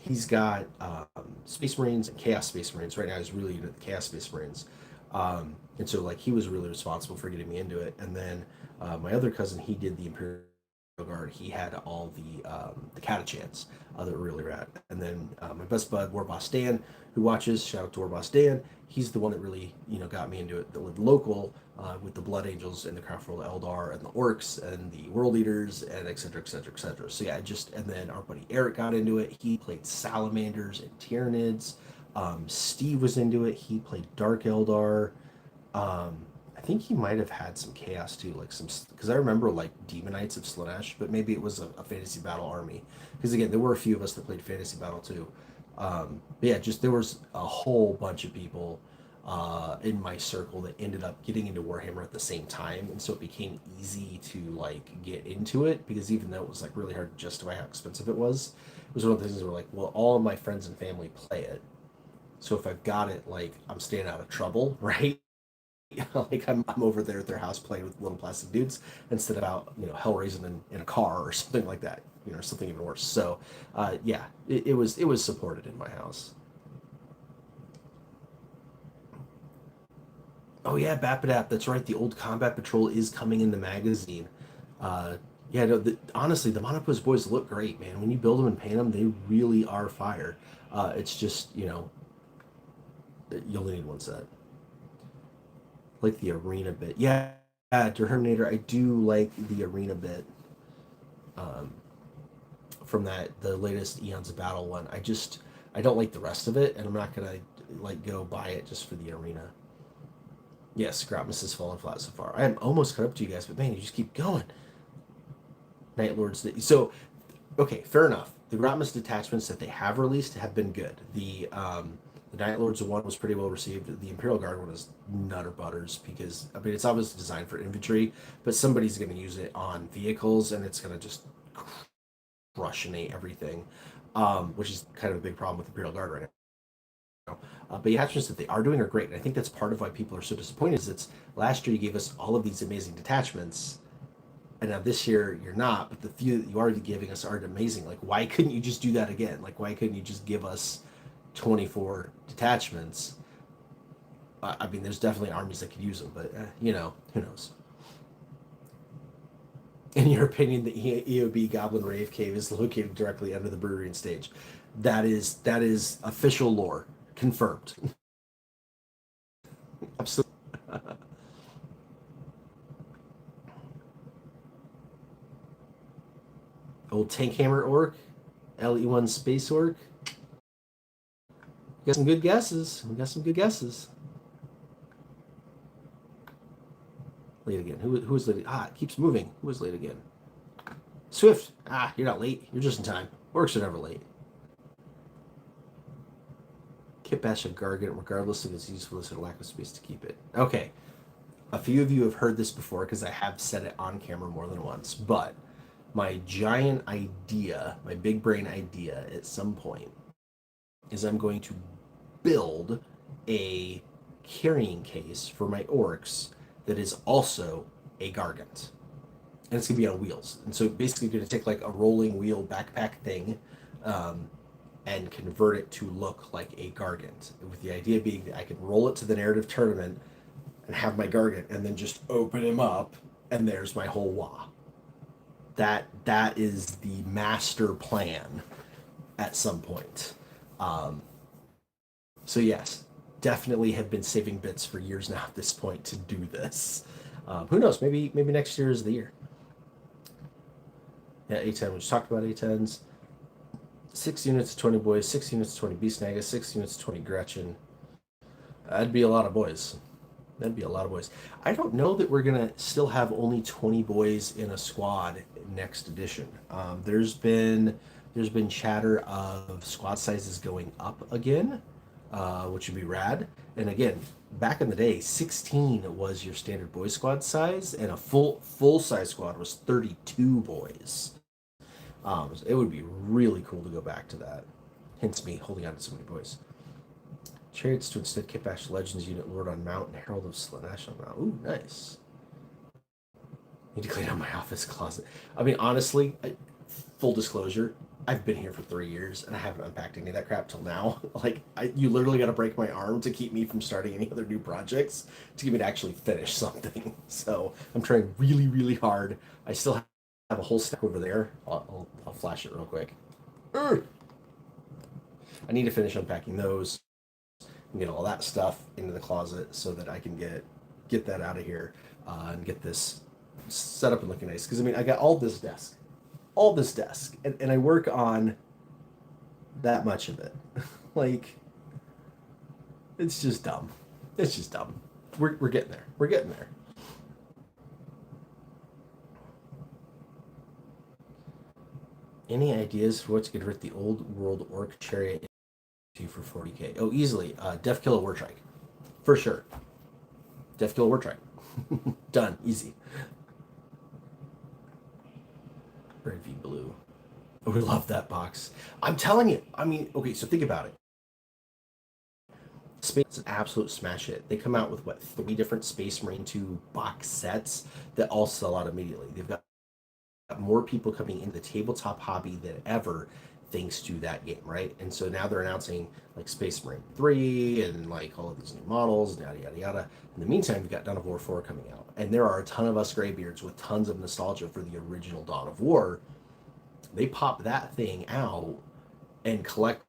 He's got Space Marines and Chaos Space Marines. Right now, he's really into the Chaos Space Marines. And so like he was really responsible for getting me into it. And then my other cousin, he did the Imperial Guard. He had all the Catachans that were really rad. And then my best bud, War Boss Dan, who watches, shout out to War Boss Dan. He's the one that really got me into it. That lived local with the Blood Angels and the Craftworld Eldar and the Orcs and the World Eaters and et cetera, et cetera, et cetera. So yeah, and then our buddy Eric got into it. He played Salamanders and Tyranids. Steve was into it. He played Dark Eldar. I think he might have had some chaos too, like some, because I remember like Demonites of Slaanesh, but maybe it was a fantasy battle army. Because again, there were a few of us that played fantasy battle too. But yeah, just there was a whole bunch of people in my circle that ended up getting into Warhammer at the same time, and so it became easy to like get into it, because even though it was like really hard to justify how expensive it was one of the things where like, well, all of my friends and family play it, so if I've got it, like I'm staying out of trouble, right? Like I'm over there at their house playing with little plastic dudes instead of out, hell raising in a car or something like that, something even worse. So, yeah, it was supported in my house. Oh yeah, Bapadap, that's right. The old Combat Patrol is coming in the magazine. Yeah, no, honestly, the Monopose boys look great, man. When you build them and paint them, they really are fire. It's just, you only need one set. Like the arena bit. Yeah, Terminator, I do like the arena bit from the latest Eons of Battle one. I don't like the rest of it, and I'm not gonna like go buy it just for the arena. Yes, Grotmus has fallen flat so far. I am almost caught up to you guys, but man, you just keep going. Night Lords. So, okay, fair enough. The Grotmus detachments that they have released have been good. The Night Lords one was pretty well received. The Imperial Guard one is nutter butters because I mean it's obviously designed for infantry, but somebody's going to use it on vehicles and it's going to just crushionate everything, which is kind of a big problem with the Imperial Guard right now. But the attachments that they are doing are great, and I think that's part of why people are so disappointed. Is it's last year you gave us all of these amazing detachments, and now this year you're not. But the few that you are giving us aren't amazing. Like, why couldn't you just do that again? Like, why couldn't you just give us 24 detachments? I mean, there's definitely armies that could use them, but who knows? In your opinion, the EOB Goblin Rave Cave is located directly under the brewery and stage. That is official lore, confirmed. Absolutely. Old Tank Hammer Orc, LE1 Space Orc. We got some good guesses. We got some good guesses. Late again. Who is late? Ah, it keeps moving. Who is late again? Swift. Ah, you're not late. You're just in time. Orcs are never late. Kit bash a Gargant regardless of its usefulness or lack of space to keep it. Okay. A few of you have heard this before because I have said it on camera more than once, but my giant idea, my big brain idea at some point is I'm going to build a carrying case for my orcs that is also a Gargant. And it's going to be on wheels. And so basically, you're going to take like a rolling wheel backpack thing and convert it to look like a Gargant. With the idea being that I can roll it to the narrative tournament and have my Gargant and then just open him up and there's my whole wah. That is the master plan at some point. So yes, definitely have been saving bits for years now at this point to do this. Who knows? Maybe next year is the year. Yeah, A10. We just talked about A10s. 6 units of 20 boys, 6 units of 20 Beast Naga, 6 units of 20 Gretchen. That'd be a lot of boys. That'd be a lot of boys. I don't know that we're gonna still have only 20 boys in a squad next edition. There's been chatter of squad sizes going up again, which would be rad. And again, back in the day, 16 was your standard boy squad size, and a full size squad was 32 boys. It would be really cool to go back to that. Hence me holding on to so many boys. Chariots to instead Kitbash Legends unit Lord on Mount and Herald of Slaanesh on Mount. Ooh, nice. Need to clean out my office closet. I mean, honestly, full disclosure, I've been here for 3 years and I haven't unpacked any of that crap till now. Like, you literally got to break my arm to keep me from starting any other new projects to get me to actually finish something. So I'm trying really, really hard. I still have a whole stack over there. I'll flash it real quick. I need to finish unpacking those and get all that stuff into the closet so that I can get that out of here and get this set up and looking nice. Because I mean, I got all this desk, and I work on that much of it. Like, it's just dumb. It's just dumb. We're getting there. We're getting there. Any ideas for what to convert the old world orc chariot to for 40k? Oh, easily. Def Killer Wartrike. For sure. Def Killer Wartrike. Done. Easy. Red v blue. Oh, we love that box. I'm telling you. I mean, okay, so think about it. Space is an absolute smash hit. They come out with, what, 3 different Space Marine 2 box sets that all sell out immediately. They've got more people coming into the tabletop hobby than ever thanks to that game, right? And so now they're announcing like Space Marine 3 and like all of these new models, yada yada yada. In the meantime, we've got Dawn of War 4 coming out. And there are a ton of us graybeards with tons of nostalgia for the original Dawn of War. They pop that thing out and collect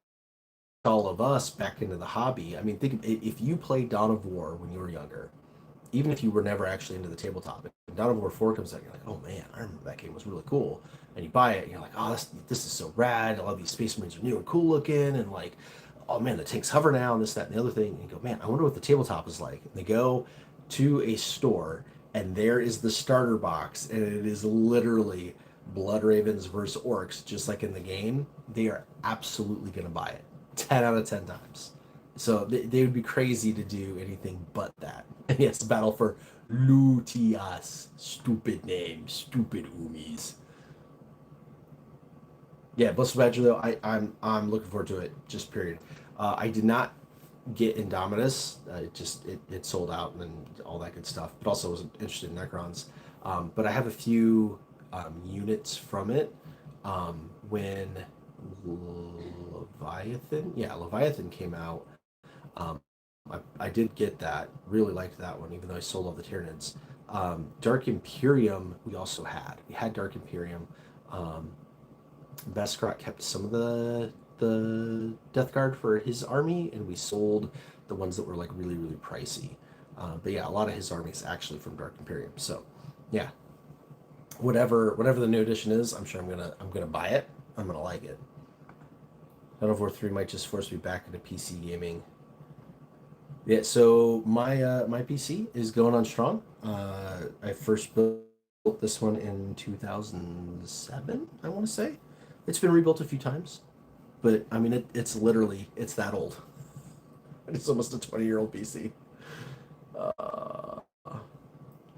all of us back into the hobby. I mean, think if you played Dawn of War when you were younger, even if you were never actually into the tabletop, and Dawn of War 4 comes out, you're like, oh man, I remember that game was really cool. And you buy it, and you're like, oh, this is so rad. A lot of these Space Marines are new and cool looking, and like, oh man, the tanks hover now, and this, that, and the other thing. And you go, man, I wonder what the tabletop is like. And they go, to a store, and there is the starter box, and it is literally Blood Ravens versus Orcs, just like in the game, they are absolutely going to buy it 10 out of 10 times. So they would be crazy to do anything but that. And yes, battle for Lutias. Stupid name, stupid Umis. Yeah, Blissful Badger though, I'm looking forward to it. Just period. I did not get Indominus. It sold out and all that good stuff. But also wasn't interested in Necrons. But I have a few units from it. When Leviathan came out, I did get that. Really liked that one, even though I sold all the Tyranids. Dark Imperium we also had. We had Dark Imperium. Um, Beskrat kept some of the Death Guard for his army, and we sold the ones that were like really really pricey. But yeah, a lot of his army is actually from Dark Imperium. So yeah, whatever the new edition is, I'm sure I'm gonna buy it. I'm gonna like it. God of War 3 might just force me back into PC gaming. Yeah, so my PC is going on strong. I first built this one in 2007, I want to say. It's been rebuilt a few times, but I mean it's that old. It's almost a 20-year-old PC. Uh,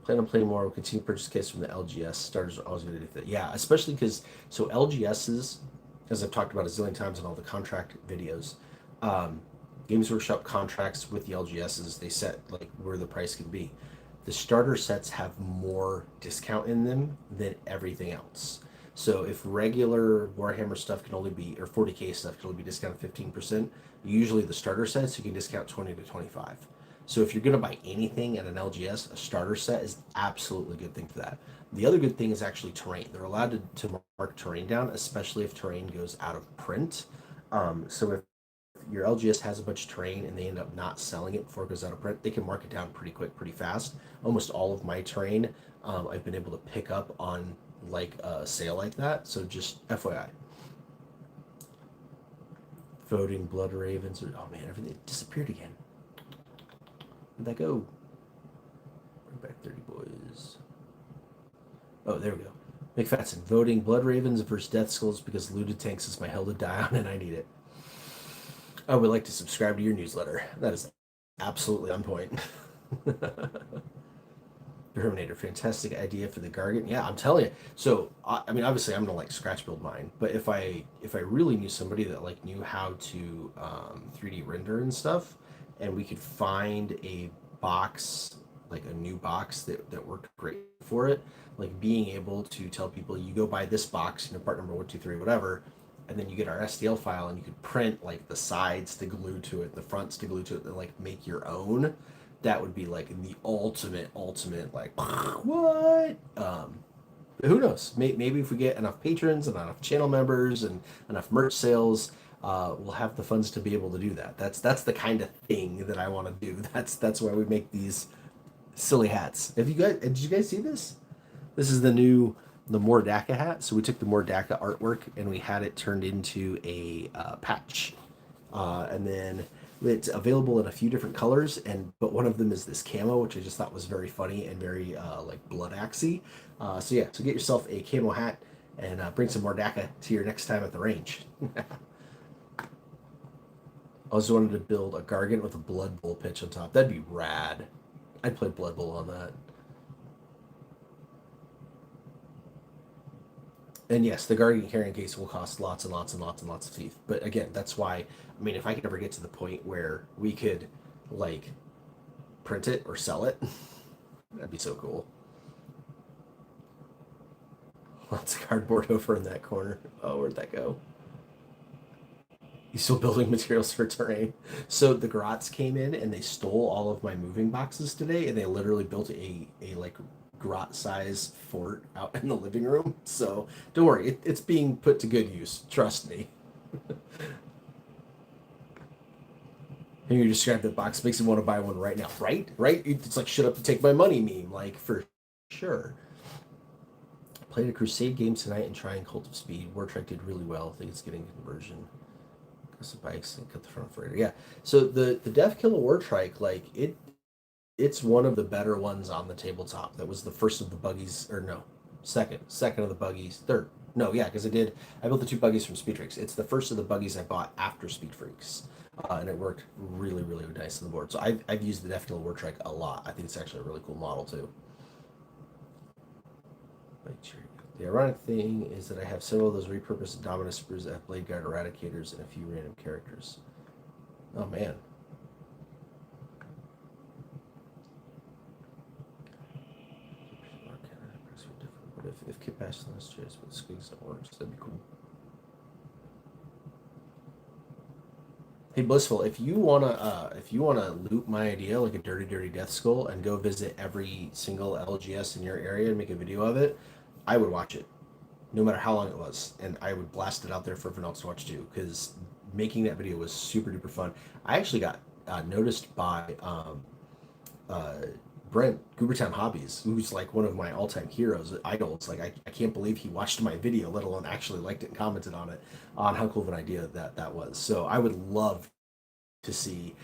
Plan on playing more. We'll continue purchase case from the LGS starters are always going to do that. Yeah, especially because so LGSs, as I've talked about a zillion times in all the contract videos, um, Games Workshop contracts with the LGSs. They set like where the price can be. The starter sets have more discount in them than everything else. So if regular Warhammer stuff can only be, or 40K stuff can only be discounted 15%, usually the starter sets you can discount 20 to 25. So if you're going to buy anything at an LGS, a starter set is absolutely a good thing for that. The other good thing is actually terrain. They're allowed to mark terrain down, especially if terrain goes out of print. So if your LGS has a bunch of terrain and they end up not selling it before it goes out of print, they can mark it down pretty quick, pretty fast. Almost all of my terrain, I've been able to pick up on like a sale like that. So just FYI. Voting Blood Ravens. Oh man, everything disappeared again. Where'd that go? Bring back 30 boys. Oh, there we go. McFadden voting Blood Ravens versus Death Skulls because looted tanks is my hell to die on and I need it. I would like to subscribe to your newsletter. That is absolutely on point. Terminator, fantastic idea for the Gargant. Yeah, I'm telling you. So, I mean, obviously, I'm gonna like scratch build mine, but if I really knew somebody that like knew how to 3D render and stuff, and we could find a box, like a new box that worked great for it, like being able to tell people you go buy this box, part number 123, whatever, and then you get our STL file and you could print like the sides to glue to it, the fronts to glue to it, and like make your own. That would be like the ultimate like what? Who knows? Maybe if we get enough patrons and enough channel members and enough merch sales, we'll have the funds to be able to do that. That's the kind of thing that I want to do. That's why we make these silly hats. Did you guys see this? This is the Mordaka hat. So we took the Mordaka artwork and we had it turned into a patch, and then it's available in a few different colors, but one of them is this camo, which I just thought was very funny and very like blood axey. So yeah, so get yourself a camo hat and bring some Mordaka to your next time at the range. I also wanted to build a Gargant with a Blood Bowl pitch on top. That'd be rad. I'd play Blood Bowl on that. And yes, the Guardian carrying case will cost lots and lots and lots and lots of teeth. But again, that's why, I mean, if I could ever get to the point where we could, like, print it or sell it, that'd be so cool. Lots of cardboard over in that corner. Oh, where'd that go? He's still building materials for terrain. So the Grots came in and they stole all of my moving boxes today, and they literally built a like grot size fort out in the living room. So don't worry, it's being put to good use. Trust me. And you describe the box makes me want to buy one right now, right? Right? It's like shut up to take my money meme, like for sure. Played a Crusade game tonight and trying Cult of Speed. Wartrek did really well. I think it's getting conversion. Got some bikes and cut the front freighter. Yeah. So the Death Killer Wartrike, like It's one of the better ones on the tabletop. That was the first of the buggies, or no, second of the buggies, third. No, yeah, because I built the two buggies from Speed Freaks. It's the first of the buggies I bought after Speed Freaks, and it worked really, really nice on the board. So I've used the Deftil War Trek a lot. I think it's actually a really cool model too. The ironic thing is that I have several of those repurposed Dominus Brews that have Blade Guard Eradicators and a few random characters. Oh man. What if Kit Bash on this chase with squigs and orange? That'd be cool. Hey Blissful, if you wanna loot my idea like a dirty death skull and go visit every single LGS in your area and make a video of it, I would watch it, no matter how long it was, and I would blast it out there for everyone else to watch too, because making that video was super duper fun. I actually got noticed by uh, Brent Goobertown Hobbies, who's like one of my all-time heroes, idols. Like I can't believe he watched my video, let alone actually liked it and commented on it, on how cool of an idea that was. So I would love to see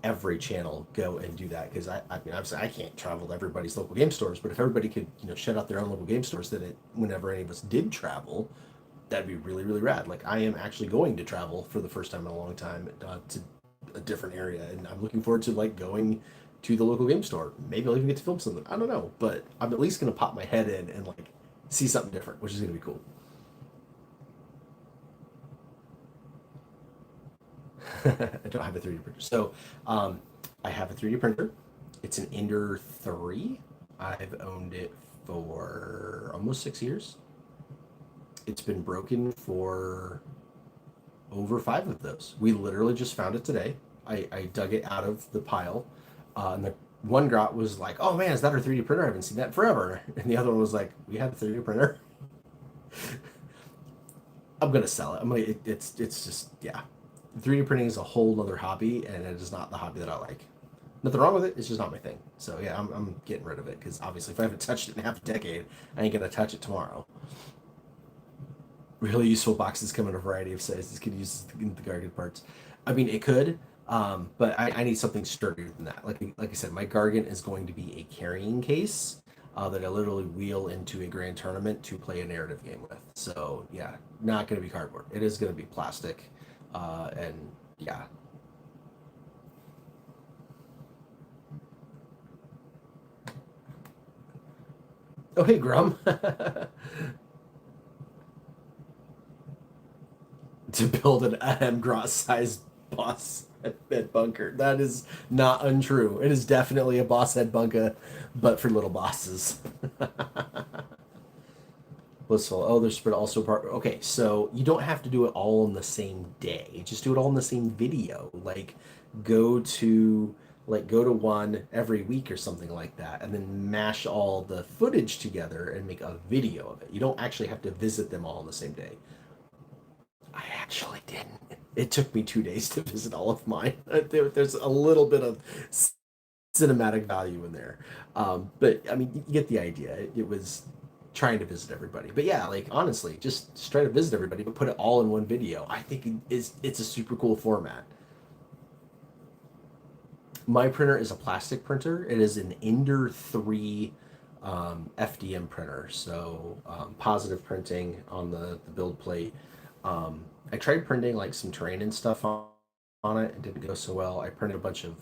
every channel go and do that, because I mean obviously I can't travel to everybody's local game stores, but if everybody could shut out their own local game stores, then whenever any of us did travel, that'd be really really rad. Like I am actually going to travel for the first time in a long time to a different area, and I'm looking forward to like going to the local game store. Maybe I'll even get to film something. I don't know, but I'm at least gonna pop my head in and like see something different, which is gonna be cool. I don't have a 3D printer. So I have a 3D printer. It's an Ender 3. I've owned it for almost 6 years. It's been broken for over 5 of those. We literally just found it today. I dug it out of the pile. And the one grot was like, "Oh man, is that our 3D printer? I haven't seen that in forever." And the other one was like, "We have a 3D printer." I'm gonna sell it. It's just, yeah. 3D printing is a whole other hobby, and it is not the hobby that I like. Nothing wrong with it. It's just not my thing. So yeah, I'm getting rid of it, because obviously if I haven't touched it in half a decade, I ain't gonna touch it tomorrow. Really useful boxes come in a variety of sizes. Could use the Gargan parts. I mean, it could, but I need something sturdier than that. Like I said, my Gargan is going to be a carrying case that I literally wheel into a grand tournament to play a narrative game with. So yeah, not going to be cardboard. It is going to be plastic, and yeah. Oh hey Grum. To build an Grot sized boss head bunker. That is not untrue. It is definitely a boss head bunker, but for little bosses. Blissful. Oh, there's spread also part. Okay, so you don't have to do it all in the same day. Just do it all in the same video. Go to go to one every week or something like that, and then mash all the footage together and make a video of it. You don't actually have to visit them all on the same day. I actually didn't. It took me 2 days to visit all of mine. There's a little bit of cinematic value in there, but I mean, you get the idea. It was trying to visit everybody, but yeah, like honestly, just try to visit everybody, but put it all in one video. I think it's a super cool format. My printer is a plastic printer. It is an Ender 3 FDM printer, so positive printing on the build plate. I tried printing like some terrain and stuff on it. It didn't go so well. I printed a bunch of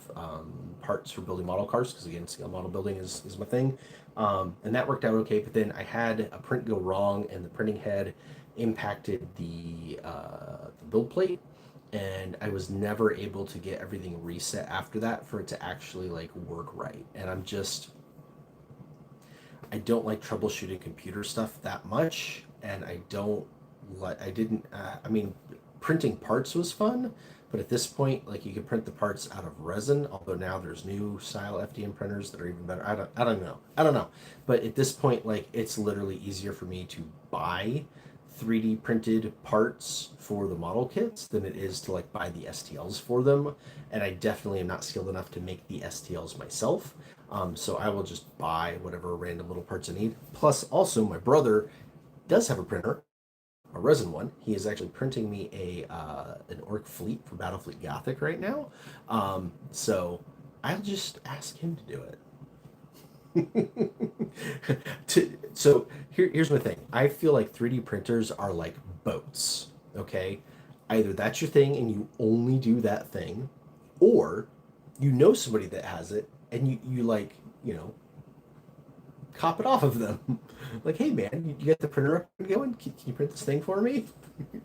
parts for building model cars, because again, scale model building is my thing, and that worked out okay. But then I had a print go wrong, and the printing head impacted the build plate, and I was never able to get everything reset after that for it to actually like work right. And I don't like troubleshooting computer stuff that much, and I didn't. I mean, printing parts was fun, but at this point, like you could print the parts out of resin. Although now there's new style FDM printers that are even better. I don't know. I don't know. But at this point, like it's literally easier for me to buy 3D printed parts for the model kits than it is to like buy the STLs for them. And I definitely am not skilled enough to make the STLs myself. So I will just buy whatever random little parts I need. Plus, also my brother does have a printer, a resin one. He is actually printing me an Orc fleet for Battlefleet Gothic right now. So I'll just ask him to do it. So here's my thing. I feel like 3D printers are like boats. Okay, either that's your thing and you only do that thing, or you know somebody that has it and you like cop it off of them. Like, hey man, you get the printer up and going? Can you print this thing for me?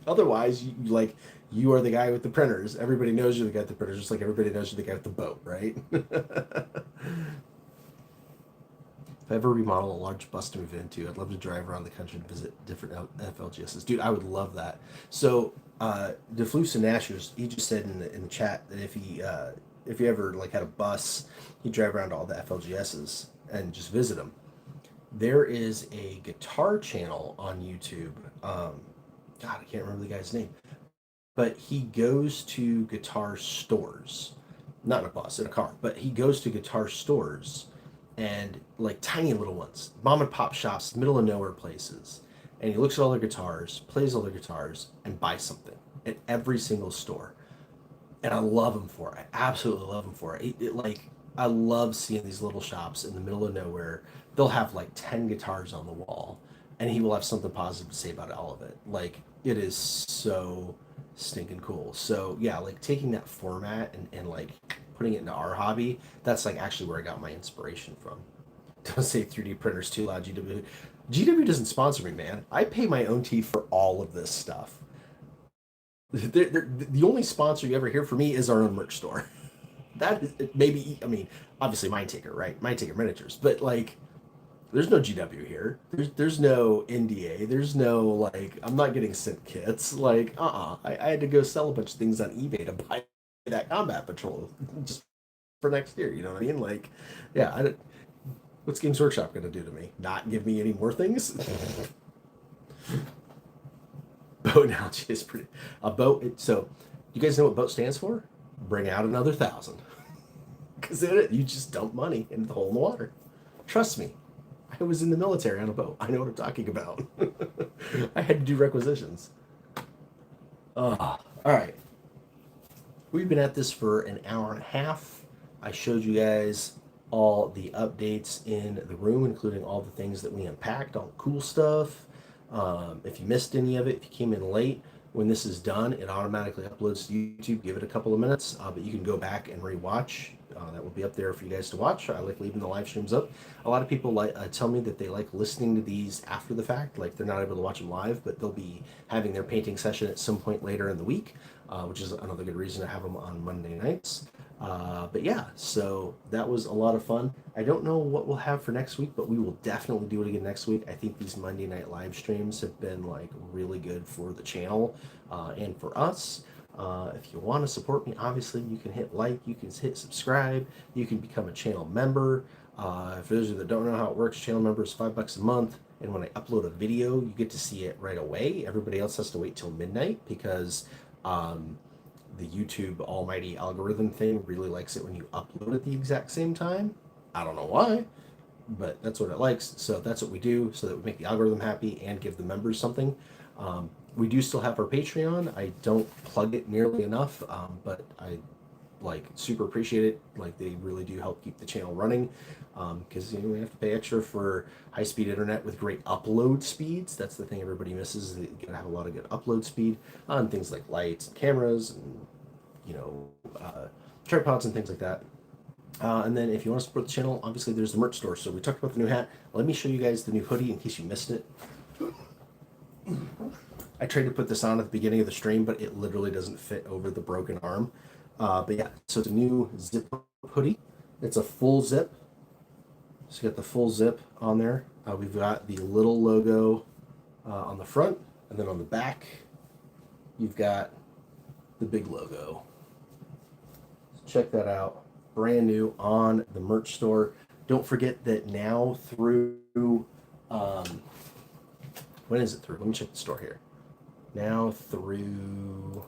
Otherwise, you like you are the guy with the printers. Everybody knows you're the guy with the printers, just like everybody knows you're the guy with the boat, right? If I ever remodel a large bus to move into, I'd love to drive around the country and visit different FLGSs. Dude, I would love that. So, DeFlus and Nashers, he just said in the chat that if he ever like had a bus, he'd drive around to all the FLGSs and just visit them. There is a guitar channel on YouTube. God, I can't remember the guy's name, but he goes to guitar stores, not in a bus, in a car, but he goes to guitar stores and like tiny little ones, mom and pop shops, middle of nowhere places. And he looks at all their guitars, plays all their guitars, and buys something at every single store. And I love him for it. I absolutely love him for it. Like I love seeing these little shops in the middle of nowhere. They'll have like 10 guitars on the wall, and he will have something positive to say about all of it. Like it is so stinking cool. So yeah, like taking that format and like putting it into our hobby, that's like actually where I got my inspiration from. Don't say 3D printers too loud, GW. GW doesn't sponsor me, man. I pay my own teeth for all of this stuff. The only sponsor you ever hear from me is our own merch store. That is maybe, I mean, obviously Mind Taker, right? Mind Taker Miniatures, but like, there's no GW here. There's no NDA. There's no like, I'm not getting sent kits. Like, I had to go sell a bunch of things on eBay to buy that Combat Patrol just for next year. You know what I mean? Like, yeah, what's Games Workshop gonna do to me? Not give me any more things? Boat analogy is pretty. A boat. So, you guys know what boat stands for? Bring out another 1,000. Because you just dump money into the hole in the water. Trust me, I was in the military on a boat. I know what I'm talking about. I had to do requisitions. All right. We've been at this for an hour and a half. I showed you guys all the updates in the room, including all the things that we unpacked, all the cool stuff. If you missed any of it, if you came in late, when this is done, it automatically uploads to YouTube. Give it a couple of minutes, but you can go back and rewatch. That will be up there for you guys to watch. I like leaving the live streams up. A lot of people tell me that they like listening to these after the fact, like they're not able to watch them live, but they'll be having their painting session at some point later in the week, which is another good reason to have them on Monday nights. But yeah, so that was a lot of fun. I don't know what we'll have for next week, but we will definitely do it again next week. I think these Monday night live streams have been like really good for the channel and for us. If you want to support me, obviously you can hit like, you can hit subscribe, you can become a channel member. For those of you that don't know how it works, channel member is $5 a month. And when I upload a video, you get to see it right away. Everybody else has to wait till midnight because the YouTube almighty algorithm thing really likes it when you upload at the exact same time. I don't know why, but that's what it likes. So that's what we do so that we make the algorithm happy and give the members something. We do still have our Patreon. I don't plug it nearly enough, but I like super appreciate it. Like they really do help keep the channel running because we have to pay extra for high-speed internet with great upload speeds. That's the thing everybody misses. They gotta have a lot of good upload speed on things like lights and cameras and tripods and things like that. And then if you want to support the channel, obviously there's the merch store. So we talked about the new hat. Let me show you guys the new hoodie in case you missed it. I tried to put this on at the beginning of the stream, but it literally doesn't fit over the broken arm. But yeah, so it's a new zip hoodie. It's a full zip. So you got the full zip on there. We've got the little logo on the front, and then on the back, you've got the big logo. So check that out. Brand new on the merch store. Don't forget that now through, when is it through? Let me check the store here. Now through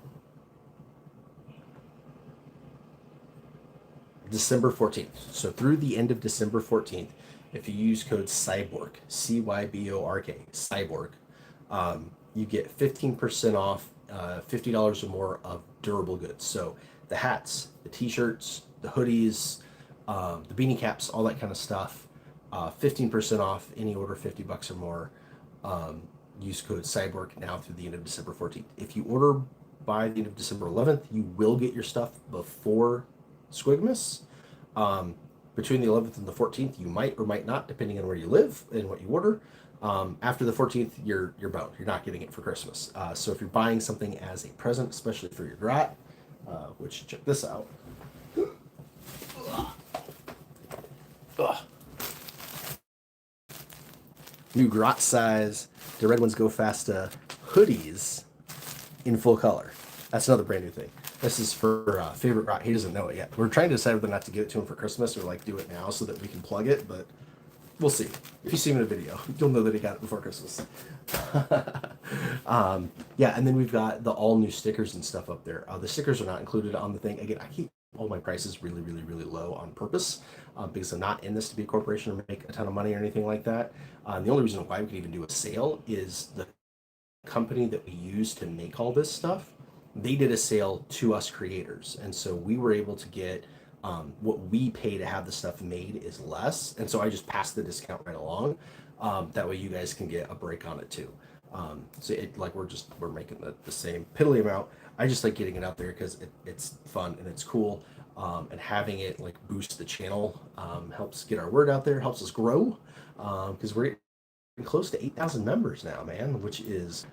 December 14th. So through the end of December 14th, if you use code CYBORK, CYBORK, CYBORK, you get 15% off, $50 or more of durable goods. So the hats, the t-shirts, the hoodies, the beanie caps, all that kind of stuff. 15% off any order $50 or more. Use code Cyborg now through the end of December 14th. If you order by the end of December 11th, you will get your stuff before Squigmas. Between the 11th and the 14th, you might or might not, depending on where you live and what you order. After the 14th, you're boned. You're not getting it for Christmas. So if you're buying something as a present, especially for your grat, which check this out. Ugh. New grot size, the Red Wunz Go Fasta hoodies in full color. That's another brand new thing. This is for favorite grot. He doesn't know it yet. We're trying to decide whether or not to give it to him for Christmas or like do it now so that we can plug it, but we'll see. If you see him in a video, you'll know that he got it before Christmas. Yeah, and then we've got the all new stickers and stuff up there. The stickers are not included on the thing. Again, I keep all my prices really, really, really low on purpose because I'm not in this to be a corporation or make a ton of money or anything like that. The only reason why we can even do a sale is the company that we use to make all this stuff. They did a sale to us creators, and so we were able to get what we pay to have the stuff made is less, and so I just passed the discount right along. That way you guys can get a break on it too. So it like we're making the same piddly amount. I just like getting it out there because it's fun and it's cool, and having it like boost the channel helps get our word out there, helps us grow, because we're getting close to 8,000 members now, man, which is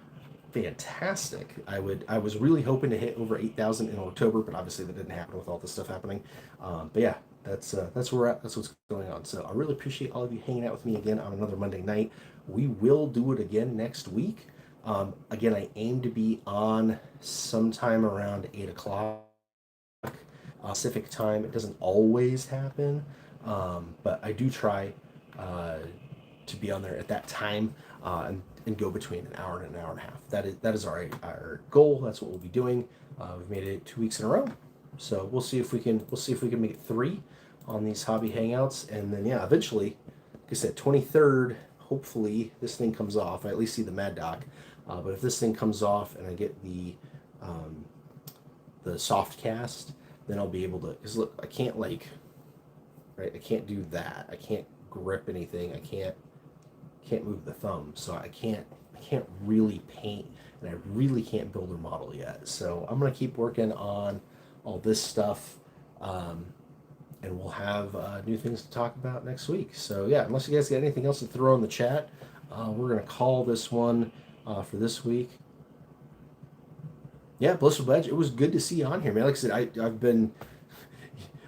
fantastic. I was really hoping to hit over 8,000 in October, but obviously that didn't happen with all this stuff happening. But yeah, that's where we're at. That's what's going on. So I really appreciate all of you hanging out with me again on another Monday night. We will do it again next week. Again, I aim to be on sometime around 8 o'clock Pacific time. It doesn't always happen, but I do try to be on there at that time and go between an hour and an hour and a half. That is our goal. That's what we'll be doing. We've made it 2 weeks in a row, so we'll see if we can make it 3 on these hobby hangouts, and then yeah, eventually, like I said, 23rd. Hopefully this thing comes off. I at least see the Mad Doc. But if this thing comes off and I get the soft cast, then I'll be able to. Because look, I can't I can't do that. I can't grip anything. I can't move the thumb, so I can't really paint, and I really can't build or model yet. So I'm gonna keep working on all this stuff, and we'll have new things to talk about next week. So yeah, unless you guys got anything else to throw in the chat, we're gonna call this one for this week. Yeah, Blissful Badge, it was good to see you on here, man. Like I said, I've been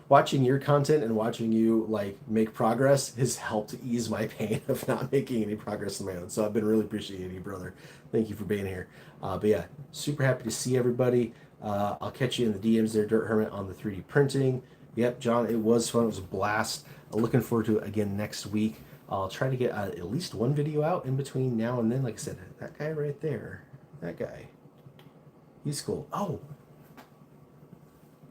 watching your content and watching you like make progress has helped ease my pain of not making any progress on my own. So I've been really appreciating you, brother. Thank you for being here. But yeah, super happy to see everybody. I'll catch you in the DMs there, Dirt Hermit, on the 3D printing. Yep, John, it was fun. It was a blast. Looking forward to it again next week. I'll try to get at least one video out in between now and then. Like I said, that guy right there, that guy, he's cool. Oh,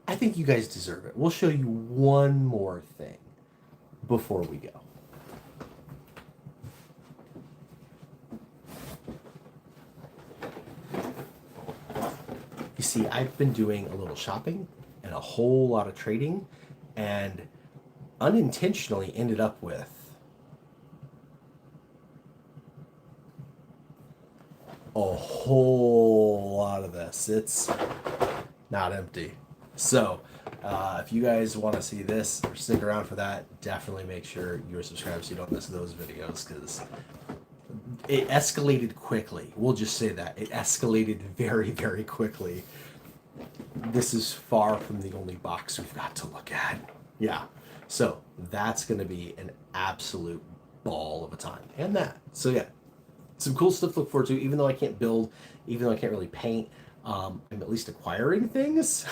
I think you guys deserve it. We'll show you one more thing before we go. You see, I've been doing a little shopping and a whole lot of trading, and unintentionally ended up with a whole lot of this. It's not empty. So if you guys want to see this or stick around for that, definitely make sure you're subscribed so you don't miss those videos, because it escalated quickly. We'll just say that. It escalated very, very quickly. This is far from the only box we've got to look at. Yeah. So that's going to be an absolute ball of a time. And that. So yeah, some cool stuff to look forward to. Even though I can't build, even though I can't really paint, I'm at least acquiring things.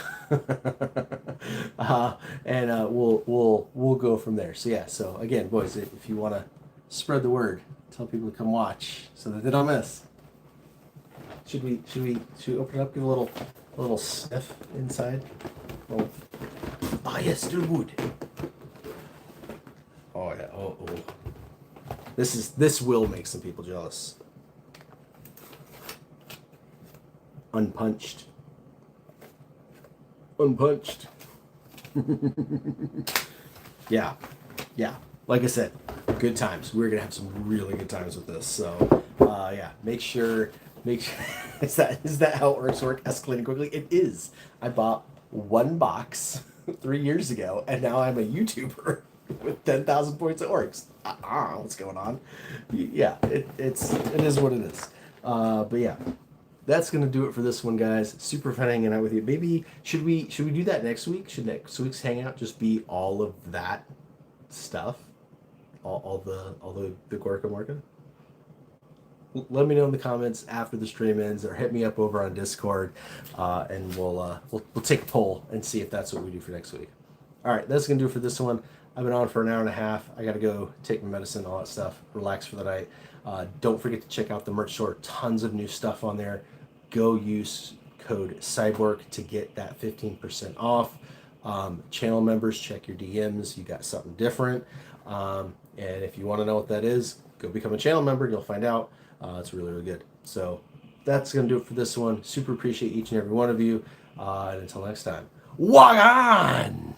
And we'll go from there. So yeah, so again, boys, if you want to spread the word, tell people to come watch so that they don't miss. Should we open it up, give a little sniff inside? Oh yes, dude. Oh yeah. Oh. This will make some people jealous. Unpunched. Yeah. Like I said, good times. We're gonna have some really good times with this. So, yeah, make sure. Is that how orcs work? Escalating quickly. It is. I bought one box 3 years ago, and now I'm a YouTuber with 10,000 points of orcs. What's going on? Yeah, it is what it is. But yeah, that's gonna do it for this one, guys. Super fun hanging out with you. Maybe should we do that next week? Should next week's hangout just be all of that stuff? All the Gorka Morka? Let me know in the comments after the stream ends, or hit me up over on Discord, and we'll take a poll and see if that's what we do for next week. All right, that's gonna do it for this one. I've been on for an hour and a half. I gotta go take my medicine, all that stuff, relax for the night. Don't forget to check out the merch store. Tons of new stuff on there. Go use code Cyborg to get that 15% off. Channel members, check your DMs. You got something different. And if you want to know what that is, go become a channel member. You'll find out. It's really, really good. So that's going to do it for this one. Super appreciate each and every one of you. And until next time, walk on!